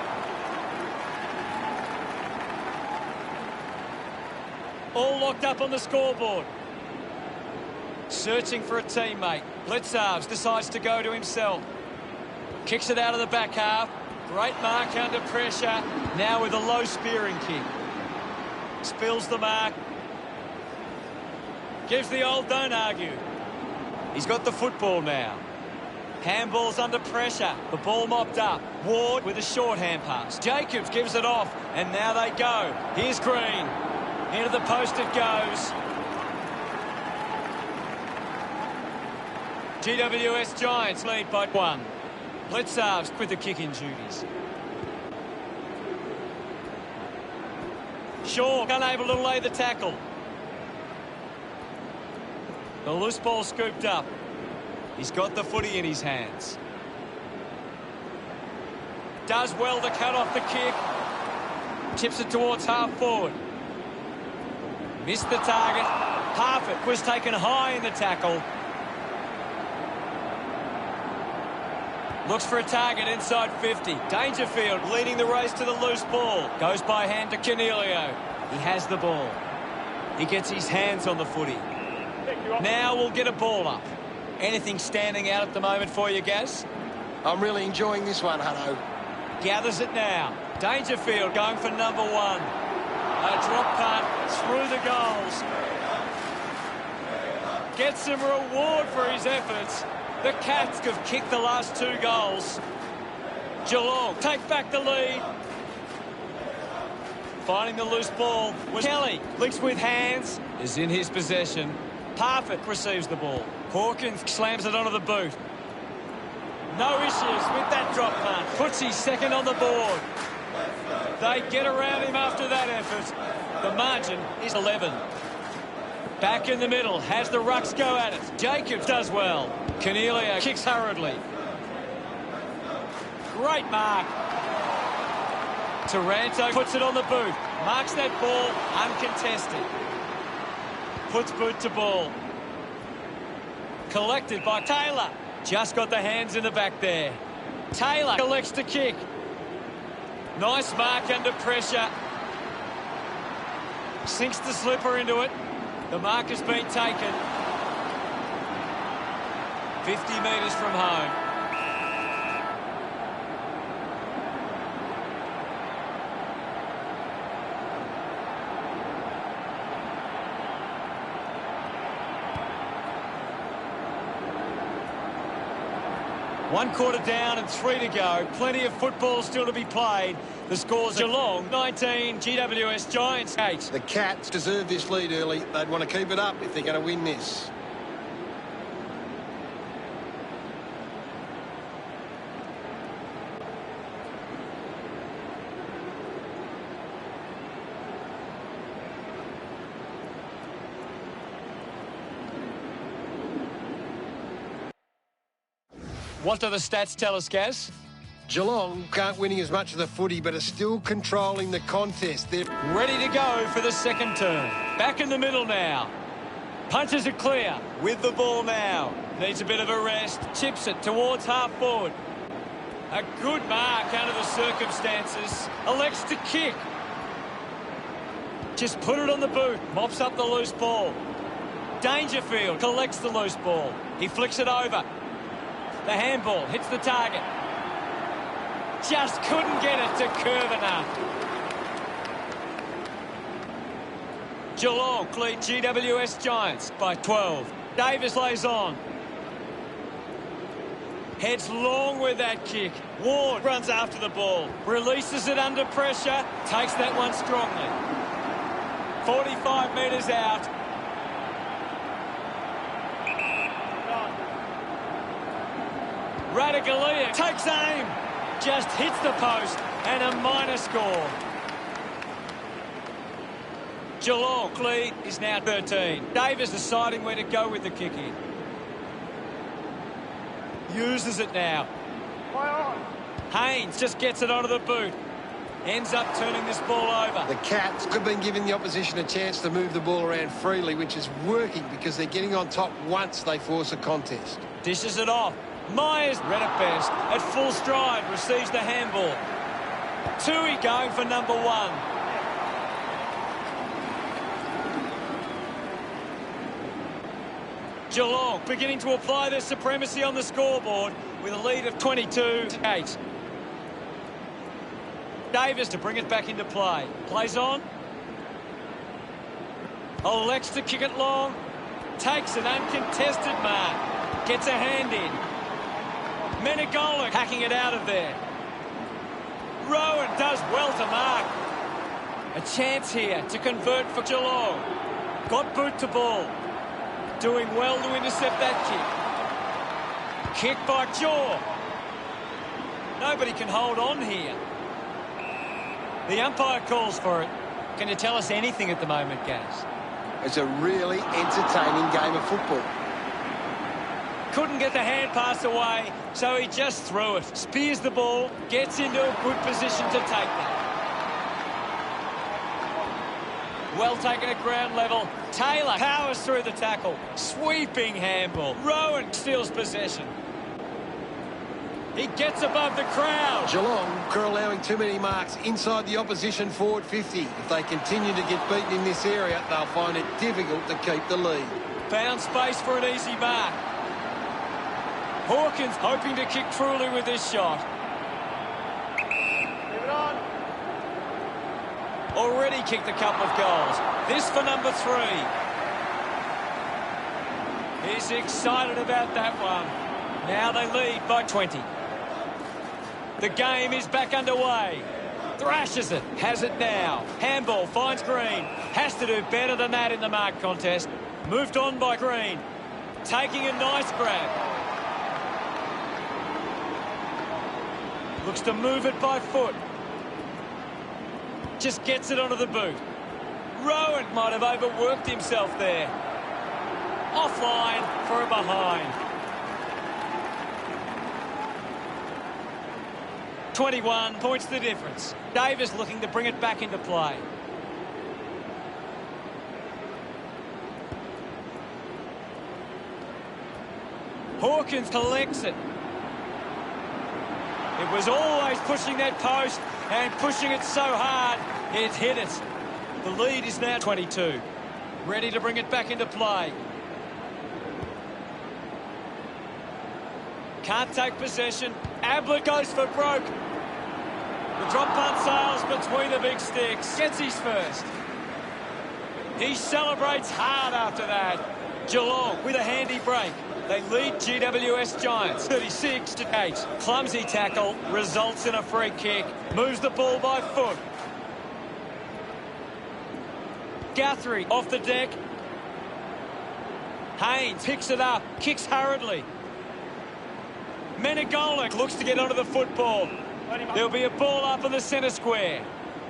All locked up on the scoreboard. Searching for a teammate. Blitzarves decides to go to himself. Kicks it out of the back half. Great mark under pressure. Now with a low spearing kick. Spills the mark. Gives the old don't argue. He's got the football now. Handball's under pressure. The ball mopped up. Ward with a short hand pass. Jacobs gives it off. And now they go. Here's Green. Into the post it goes. GWS Giants lead by 1. Blitzarves with the kicking duties. Shaw unable to lay the tackle. The loose ball scooped up. He's got the footy in his hands. Does well to cut off the kick. Tips it towards half forward. Missed the target. Harford was taken high in the tackle. Looks for a target inside 50. Dangerfield leading the race to the loose ball. Goes by hand to Cornelio. He has the ball. He gets his hands on the footy. Now we'll get a ball up. Anything standing out at the moment for you, Gaz? I'm really enjoying this one, Hutto. Gathers it now. Dangerfield going for number 1. A drop punt through the goals. Gets some reward for his efforts. The Cats have kicked the last 2 goals. Geelong take back the lead. Finding the loose ball was Kelly. Links with hands. Is in his possession. Parfitt receives the ball. Hawkins slams it onto the boot. No issues with that drop punt. Puts his second on the board. They get around him after that effort. The margin is 11. Back in the middle. Has the rucks go at it. Jacobs does well. Cornelio kicks hurriedly. Great mark. Taranto puts it on the boot. Marks that ball uncontested. Puts boot to ball. Collected by Taylor. Just got the hands in the back there. Taylor elects to kick. Nice mark under pressure. Sinks the slipper into it. The mark has been taken. 50 metres from home. 1 quarter down and 3 to go. Plenty of football still to be played. The score's Geelong 19, GWS Giants 8. The Cats deserve this lead early. They'd want to keep it up if they're going to win this. What do the stats tell us, Gaz? Geelong aren't winning as much of the footy, but are still controlling the contest. They're Ready to go for the second turn. Back in the middle now. Punches it clear with the ball now. Needs a bit of a rest. Chips it towards half forward. A good mark under the circumstances. Elects to kick. Just put it on the boot. Mops up the loose ball. Dangerfield collects the loose ball. He flicks it over. The handball hits the target. Just couldn't get it to curve enough. Geelong lead GWS Giants by 12. Davis lays on. Heads long with that kick. Ward runs after the ball. Releases it under pressure. Takes that one strongly. 45 metres out. Radagalia takes aim. Just hits the post and a minor score. Geelong lead is now 13. Davis deciding where to go with the kick in. Uses it now. Haynes just gets it onto the boot. Ends up turning this ball over. The Cats have been giving the opposition a chance to move the ball around freely, which is working because they're getting on top once they force a contest. Dishes it off. Myers, read it best, at full stride, receives the handball. Tui going for number 1. Geelong beginning to apply their supremacy on the scoreboard with a lead of 22-8. Davis to bring it back into play. Plays on. Elects to kick it long. Takes an uncontested mark. Gets a hand in. Menegola hacking it out of there. Rowan does well to mark. A chance here to convert for Geelong. Got boot to ball. Doing well to intercept that kick. Kick by Jaw. Nobody can hold on here. The umpire calls for it. Can you tell us anything at the moment, Gaz? It's a really entertaining game of football. Couldn't get the hand pass away, so he just threw it. Spears the ball, gets into a good position to take that. Well taken at ground level. Taylor powers through the tackle. Sweeping handball. Rowan steals possession. He gets above the crowd. Geelong are allowing too many marks inside the opposition forward 50. If they continue to get beaten in this area, they'll find it difficult to keep the lead. Found space for an easy mark. Hawkins hoping to kick truly with this shot. Leave it on. Already kicked a couple of goals. This for number 3. He's excited about that one. Now they lead by 20. The game is back underway. Thrashes it. Has it now. Handball finds Green. Has to do better than that in the mark contest. Moved on by Green. Taking a nice grab. Looks to move it by foot. Just gets it onto the boot. Rowan might have overworked himself there. Offline for a behind. 21 points the difference. Davis looking to bring it back into play. Hawkins collects it. It was always pushing that post and pushing it so hard, it hit it. The lead is now 22. Ready to bring it back into play. Can't take possession. Ablett goes for broke. The drop punt sails between the big sticks. Gets his first. He celebrates hard after that. Geelong with a handy break. They lead GWS Giants 36-8. Clumsy tackle results in a free kick. Moves the ball by foot. Guthrie off the deck. Haynes picks it up, kicks hurriedly. Menegolik looks to get onto the football. There'll be a ball up in the centre square.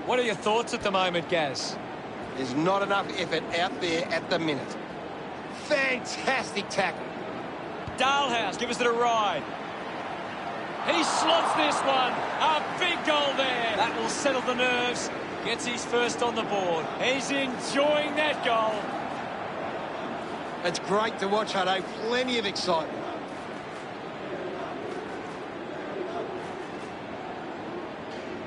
What are your thoughts at the moment, Gaz? There's not enough effort out there at the minute. Fantastic tackle. Dalhouse gives it a ride. He slots this one. A big goal there. That will settle the nerves. Gets his first on the board. He's enjoying that goal. It's great to watch, Hutto. Plenty of excitement.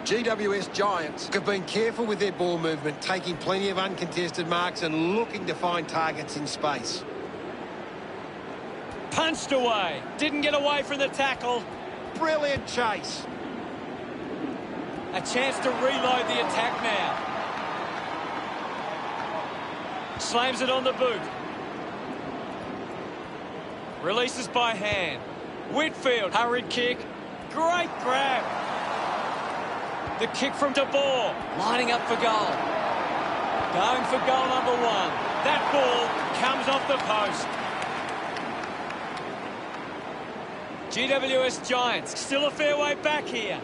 GWS Giants have been careful with their ball movement, taking plenty of uncontested marks and looking to find targets in space. Punched away. Didn't get away from the tackle. Brilliant chase. A chance to reload the attack now. Slams it on the boot. Releases by hand. Whitfield, hurried kick. Great grab. The kick from De Boer, lining up for goal. Going for goal number one. That ball comes off the post. GWS Giants, still a fair way back here.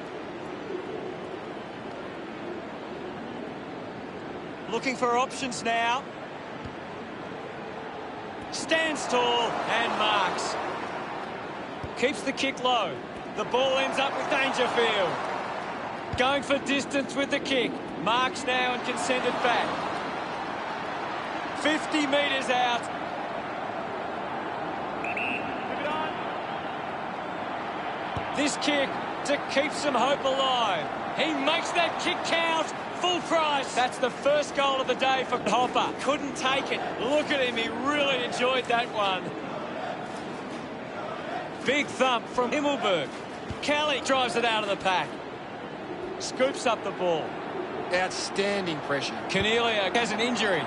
Looking for options now. Stands tall and marks. Keeps the kick low. The ball ends up with Dangerfield. Going for distance with the kick. Marks now and can send it back. 50 metres out. This kick to keep some hope alive. He makes that kick count. Full price. That's the first goal of the day for Hopper. Couldn't take it. Look at him. He really enjoyed that one. Big thump from Himmelberg. Kelly drives it out of the pack. Scoops up the ball. Outstanding pressure. Cornelio has an injury.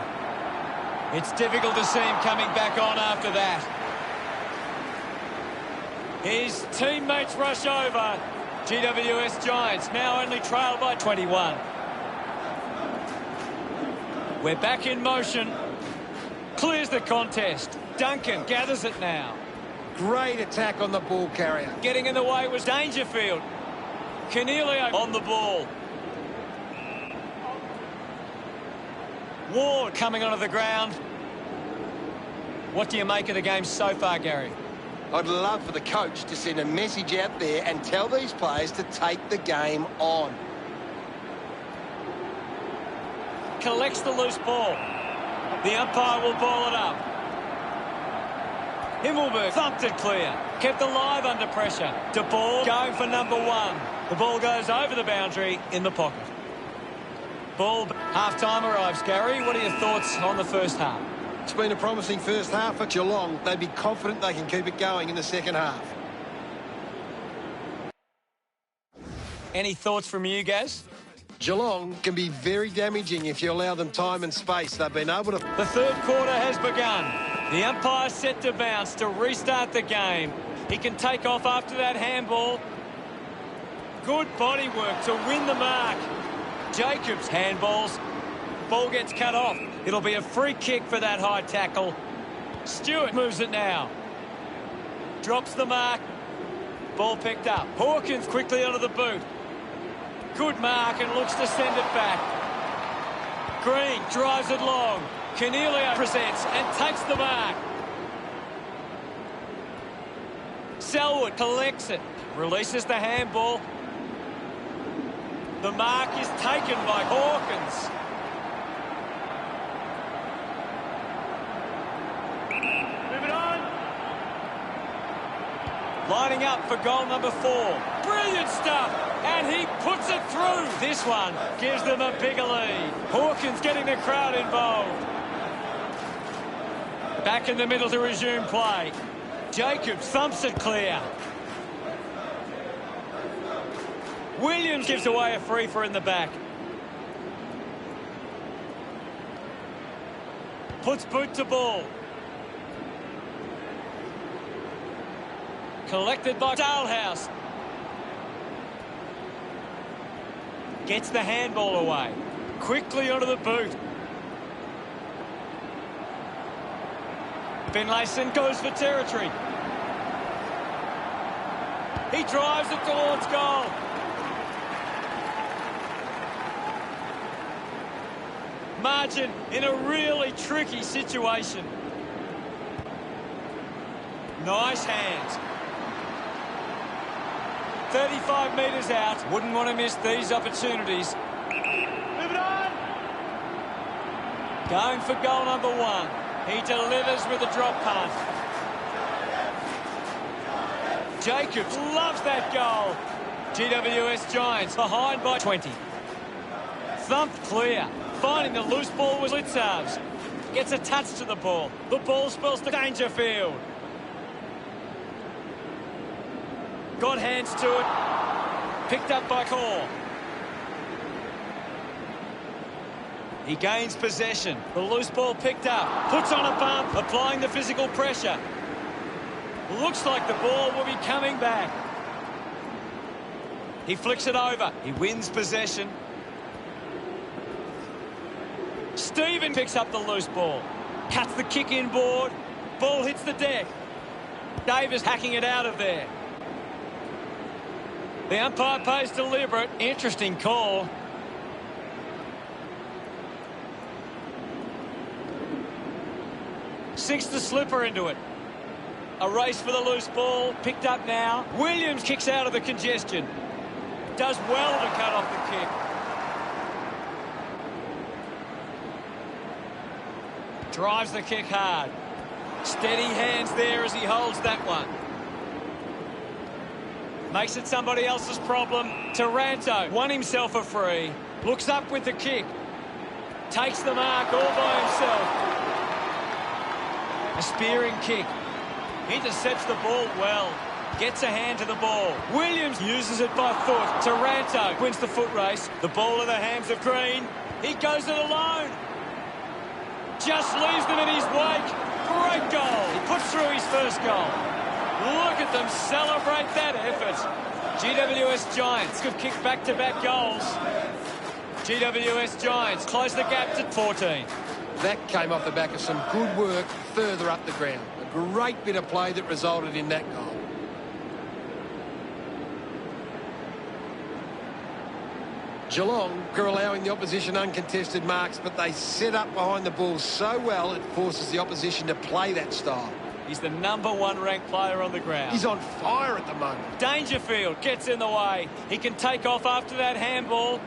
It's difficult to see him coming back on after that. His teammates rush over. GWS Giants now only trail by 21. We're back in motion. Clears the contest. Duncan gathers it now. Great attack on the ball carrier. Getting in the way was Dangerfield. Cornelio on the ball. Ward coming onto the ground. What do you make of the game so far, Gary? I'd love for the coach to send a message out there and tell these players to take the game on. Collects the loose ball. The umpire will ball it up. Himmelberg thumped it clear. Kept alive under pressure. De Boer going for number one. The ball goes over the boundary in the pocket. Ball half-time arrives, Gary. What are your thoughts on the first half? It's been a promising first half for Geelong. They'd be confident they can keep it going in the second half. Any thoughts from you, Gaz? Geelong can be very damaging if you allow them time and space. They've been able to... The third quarter has begun. The umpire set to bounce to restart the game. He can take off after that handball. Good body work to win the mark. Jacobs handballs. Ball gets cut off. It'll be a free kick for that high tackle. Stewart moves it now. Drops the mark. Ball picked up. Hawkins quickly onto the boot. Good mark and looks to send it back. Green drives it long. Cornelio presents and takes the mark. Selwood collects it. Releases the handball. The mark is taken by Hawkins. Move it on. Lining up for goal number 4. Brilliant stuff. And he puts it through. This one gives them a bigger lead. Hawkins getting the crowd involved. Back in the middle to resume play. Jacobs thumps it clear. Williams gives away a free for in the back. Puts boot to ball. Collected by Dalhouse. Gets the handball away. Quickly onto the boot. Finlayson goes for territory. He drives it towards goal. Margin in a really tricky situation. Nice hands. 35 metres out. Wouldn't want to miss these opportunities. Move it on. Going for goal number 1. He delivers with a drop punt. Jacobs loves that goal. GWS Giants behind by 20. Thumped clear. Finding the loose ball was Litzarves. Gets a touch to the ball. The ball spills to Dangerfield. Got hands to it. Picked up by Core. He gains possession. The loose ball picked up. Puts on a bump. Applying the physical pressure. Looks like the ball will be coming back. He flicks it over. He wins possession. Stephen picks up the loose ball. Cuts the kick inboard. Ball hits the deck. Davis hacking it out of there. The umpire plays deliberate. Interesting call. Sinks the slipper into it. A race for the loose ball. Picked up now. Williams kicks out of the congestion. Does well to cut off the kick. Drives the kick hard. Steady hands there as he holds that one. Makes it somebody else's problem. Taranto won himself a free. Looks up with the kick. Takes the mark all by himself. A spearing kick. Intercepts the ball well. Gets a hand to the ball. Williams uses it by foot. Taranto wins the foot race. The ball in the hands of Green. He goes it alone. Just leaves them in his wake. Great goal. He puts through his first goal. Look at them celebrate that effort. GWS Giants have kicked back-to-back goals. GWS Giants close the gap to 14. That came off the back of some good work further up the ground. A great bit of play that resulted in that goal. Geelong are allowing the opposition uncontested marks, but they set up behind the ball so well it forces the opposition to play that style. He's the #1 ranked player on the ground. He's on fire at the moment. Dangerfield gets in the way. He can take off after that handball.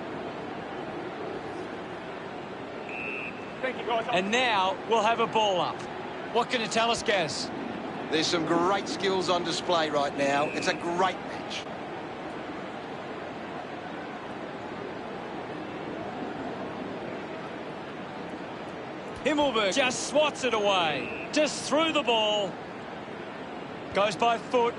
Thank you, guys. And now we'll have a ball up. What can you tell us, Gaz? There's some great skills on display right now. It's a great match. Himmelberg just swats it away. Just threw the ball. Goes by foot.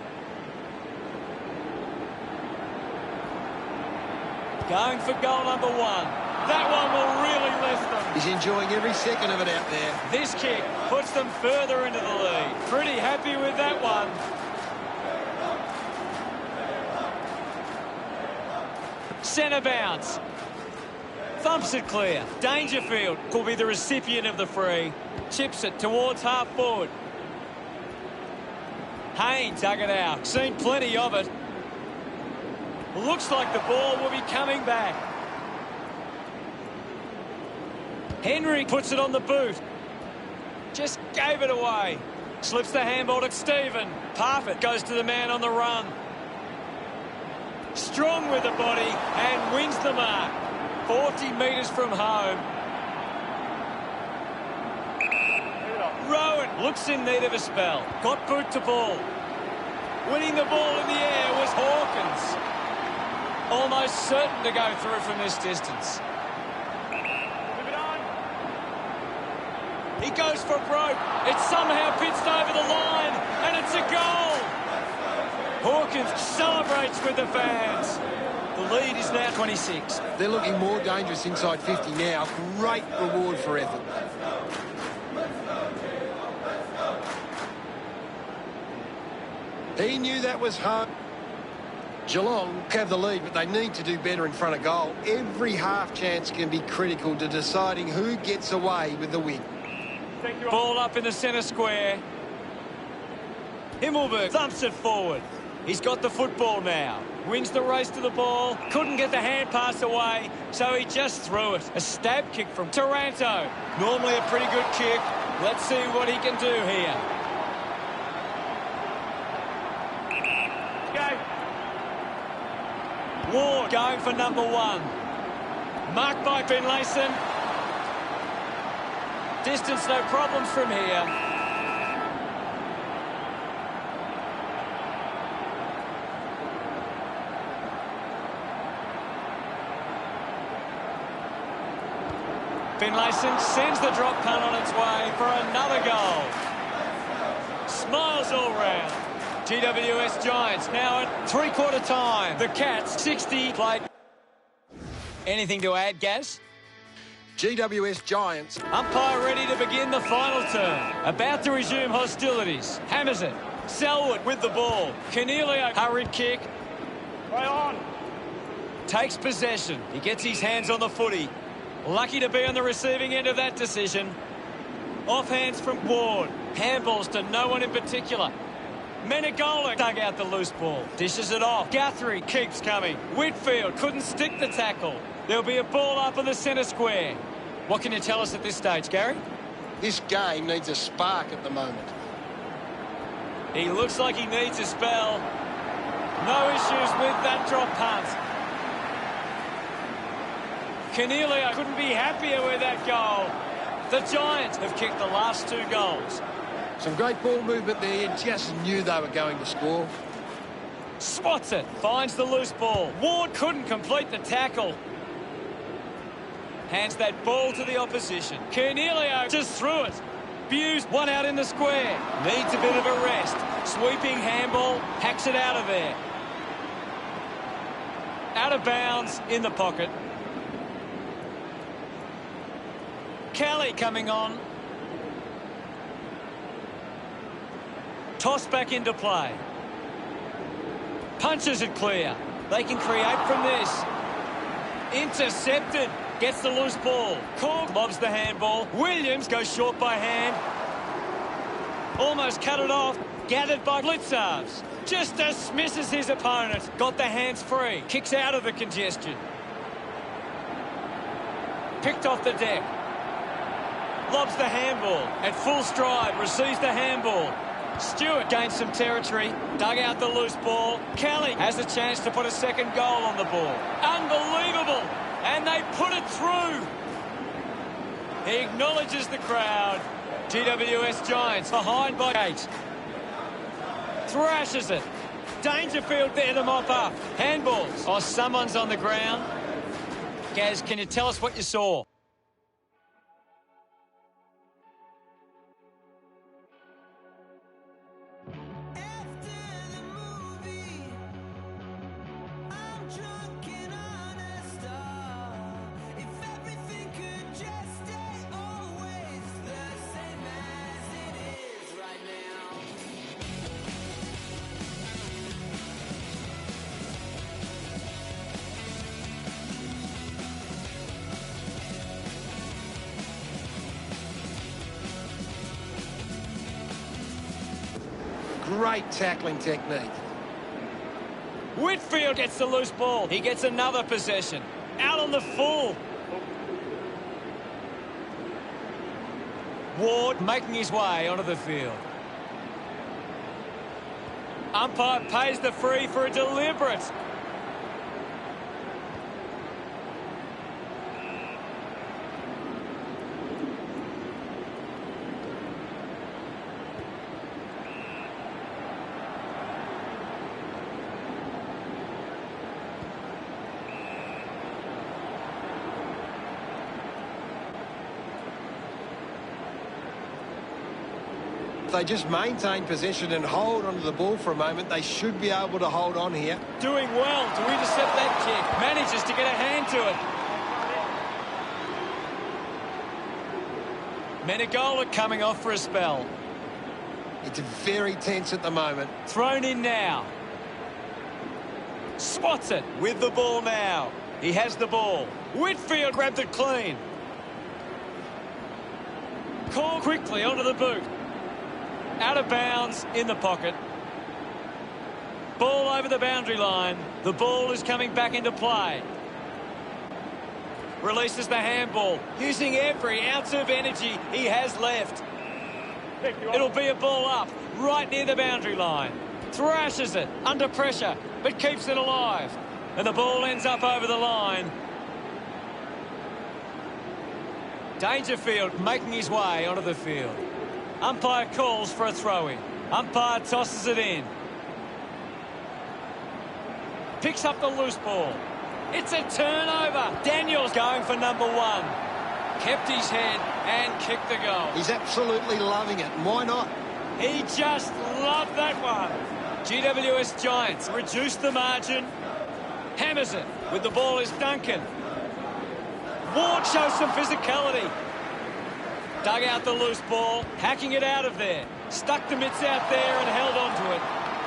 Going for goal number 1. That one will really lift them. He's enjoying every second of it out there. This kick puts them further into the lead. Pretty happy with that one. Centre bounce. Thumps it clear. Dangerfield will be the recipient of the free. Chips it towards half forward. Haynes dug it out. Seen plenty of it. Looks like the ball will be coming back. Henry puts it on the boot. Just gave it away. Slips the handball to Stephen. Parfitt goes to the man on the run. Strong with the body and wins the mark. 40 metres from home. Rowan looks in need of a spell. Got boot to ball. Winning the ball in the air was Hawkins. Almost certain to go through from this distance. Move it on. He goes for broke. It's somehow pitched over the line, and it's a goal. Hawkins celebrates with the fans. The lead is now 26. They're looking more dangerous inside 50 now. Great reward for effort. He knew that was home. Geelong have the lead, but they need to do better in front of goal. Every half chance can be critical to deciding who gets away with the win. Ball up in the centre square. Himmelberg thumps it forward. He's got the football now. Wins the race to the ball. Couldn't get the hand pass away, so he just threw it. A stab kick from Taranto. Normally a pretty good kick. Let's see what he can do here. Ward going for number 1. Marked by Finlayson. Distance, no problems from here. Finlayson sends the drop punt on its way for another goal. Smiles all round. GWS Giants now at three-quarter time. The Cats 60 played. Anything to add, Gaz? GWS Giants. Umpire ready to begin the final turn. About to resume hostilities. Hammers it. Selwood with the ball. Cornelio, hurried kick. Play on. Takes possession. He gets his hands on the footy. Lucky to be on the receiving end of that decision. Offhands from Ward. Handballs to no one in particular. Menegola dug out the loose ball. Dishes it off. Guthrie keeps coming. Whitfield couldn't stick the tackle. There'll be a ball up in the centre square. What can you tell us at this stage, Gary? This game needs a spark at the moment. He looks like he needs a spell. No issues with that drop punt. Cornelio couldn't be happier with that goal. The Giants have kicked the last 2 goals. Some great ball movement there. Just knew they were going to score. Spots it. Finds the loose ball. Ward couldn't complete the tackle. Hands that ball to the opposition. Cornelio just threw it. Buse one out in the square. Needs a bit of a rest. Sweeping handball. Hacks it out of there. Out of bounds in the pocket. Kelly coming on. Toss back into play. Punches it clear. They can create from this. Intercepted. Gets the loose ball. Cork lobs the handball. Williams goes short by hand. Almost cut it off. Gathered by Blitzarves. Just dismisses his opponent. Got the hands free. Kicks out of the congestion. Picked off the deck. Lobs the handball. At full stride. Receives the handball. Stewart gains some territory. Dug out the loose ball. Kelly has a chance to put a second goal on the board. Unbelievable. And they put it through. He acknowledges the crowd. GWS Giants behind by 8. Thrashes it. Dangerfield there to mop up. Handballs. Oh, someone's on the ground. Gaz, can you tell us what you saw? Great tackling technique. Whitfield gets the loose ball. He gets another possession. Out on the full. Ward making his way onto the field. Umpire pays the free for a deliberate. If they just maintain possession and hold onto the ball for a moment, they should be able to hold on here. Doing well to intercept that kick. Manages to get a hand to it. Menegola coming off for a spell. It's very tense at the moment. Thrown in now. Spots it with the ball now. He has the ball. Whitfield grabbed it clean. Call quickly onto the boot. Out of bounds in the pocket. Ball over the boundary line. The ball is coming back into play. Releases the handball, using every ounce of energy he has left. It'll be a ball up, right near the boundary line. Thrashes it, under pressure, but keeps it alive. And the ball ends up over the line. Dangerfield making his way onto the field. Umpire calls for a throw-in. Umpire tosses it in. Picks up the loose ball. It's a turnover. Daniels going for number 1. Kept his head and kicked the goal. He's absolutely loving it, and why not? He just loved that one. GWS Giants reduce the margin. Hammers it. With the ball is Duncan. Ward shows some physicality. Dug out the loose ball, hacking it out of there. Stuck the mitts out there and held on to it.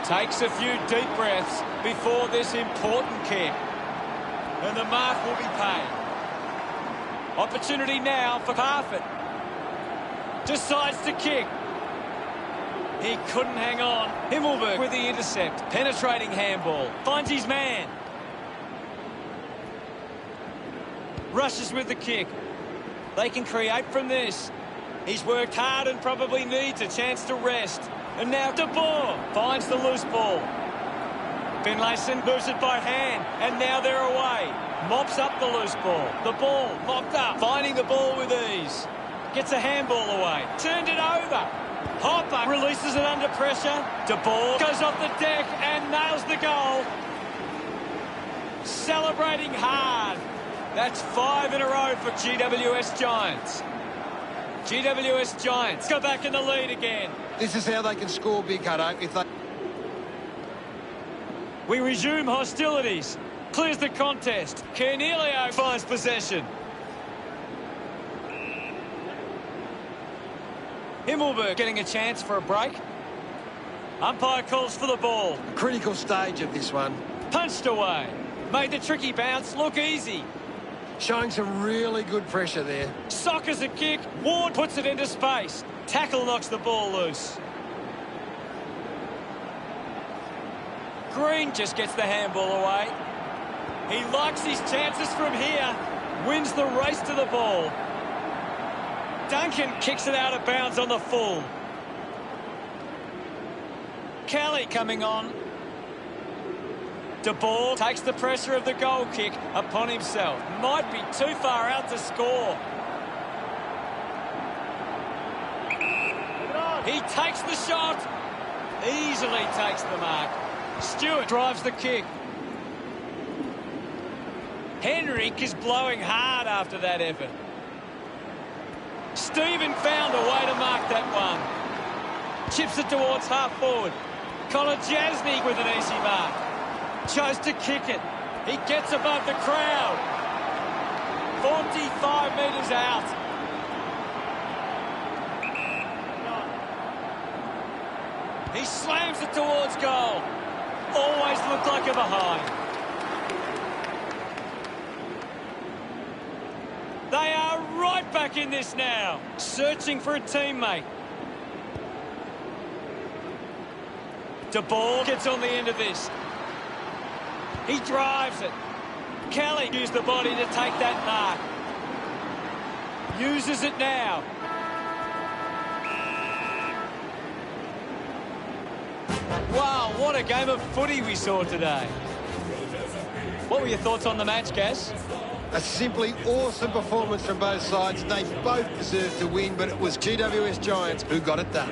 Takes a few deep breaths before this important kick. And the mark will be paid. Opportunity now for Parfitt. Decides to kick. He couldn't hang on. Himmelberg with the intercept. Penetrating handball. Finds his man. Rushes with the kick. They can create from this. He's worked hard and probably needs a chance to rest. And now De Boer finds the loose ball. Finlayson moves it by hand, and now they're away. Mops up the loose ball. The ball mopped up, finding the ball with ease. Gets a handball away. Turned it over. Hopper releases it under pressure. De Boer goes off the deck and nails the goal. Celebrating hard. That's 5 in a row for GWS Giants. GWS Giants go back in the lead again. This is how they can score big, Hutto. If they... We resume hostilities. Clears the contest. Cornelio finds possession. Himmelberg getting a chance for a break. Umpire calls for the ball. Critical stage of this one. Punched away. Made the tricky bounce look easy. Showing some really good pressure there. Sockers a kick. Ward puts it into space. Tackle knocks the ball loose. Green just gets the handball away. He likes his chances from here. Wins the race to the ball. Duncan kicks it out of bounds on the full. Kelly coming on. De Boer takes the pressure of the goal kick upon himself. Might be too far out to score. He takes the shot. Easily takes the mark. Stewart drives the kick. Henrik is blowing hard after that effort. Stephen found a way to mark that one. Chips it towards half forward. Kolodjasny with an easy mark. Chose to kick it. He gets above the crowd. 45 metres out. He slams it towards goal. Always looked like a behind. They are right back in this now. Searching for a teammate. De Boer gets on the end of this. He drives it. Kelly used the body to take that mark. Uses it now. Wow, what a game of footy we saw today. What were your thoughts on the match, Gaz? A simply awesome performance from both sides. They both deserved to win, but it was GWS Giants who got it done.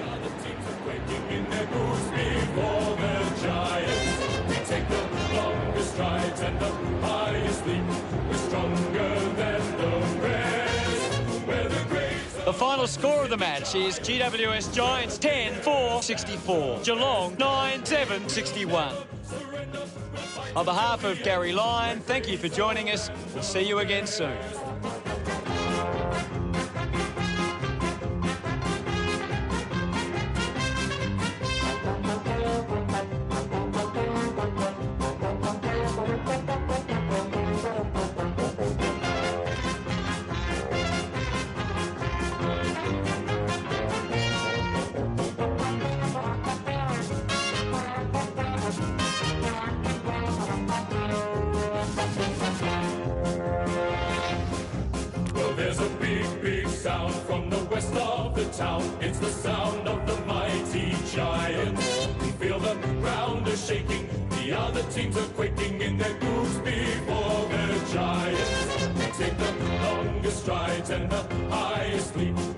The final score of the match is GWS Giants 10-4-64. Geelong 9-7-61. On behalf of Gary Lyon, thank you for joining us. We'll see you again soon. teams are quaking in their boots before the Giants. Take the longest strides and the highest leap.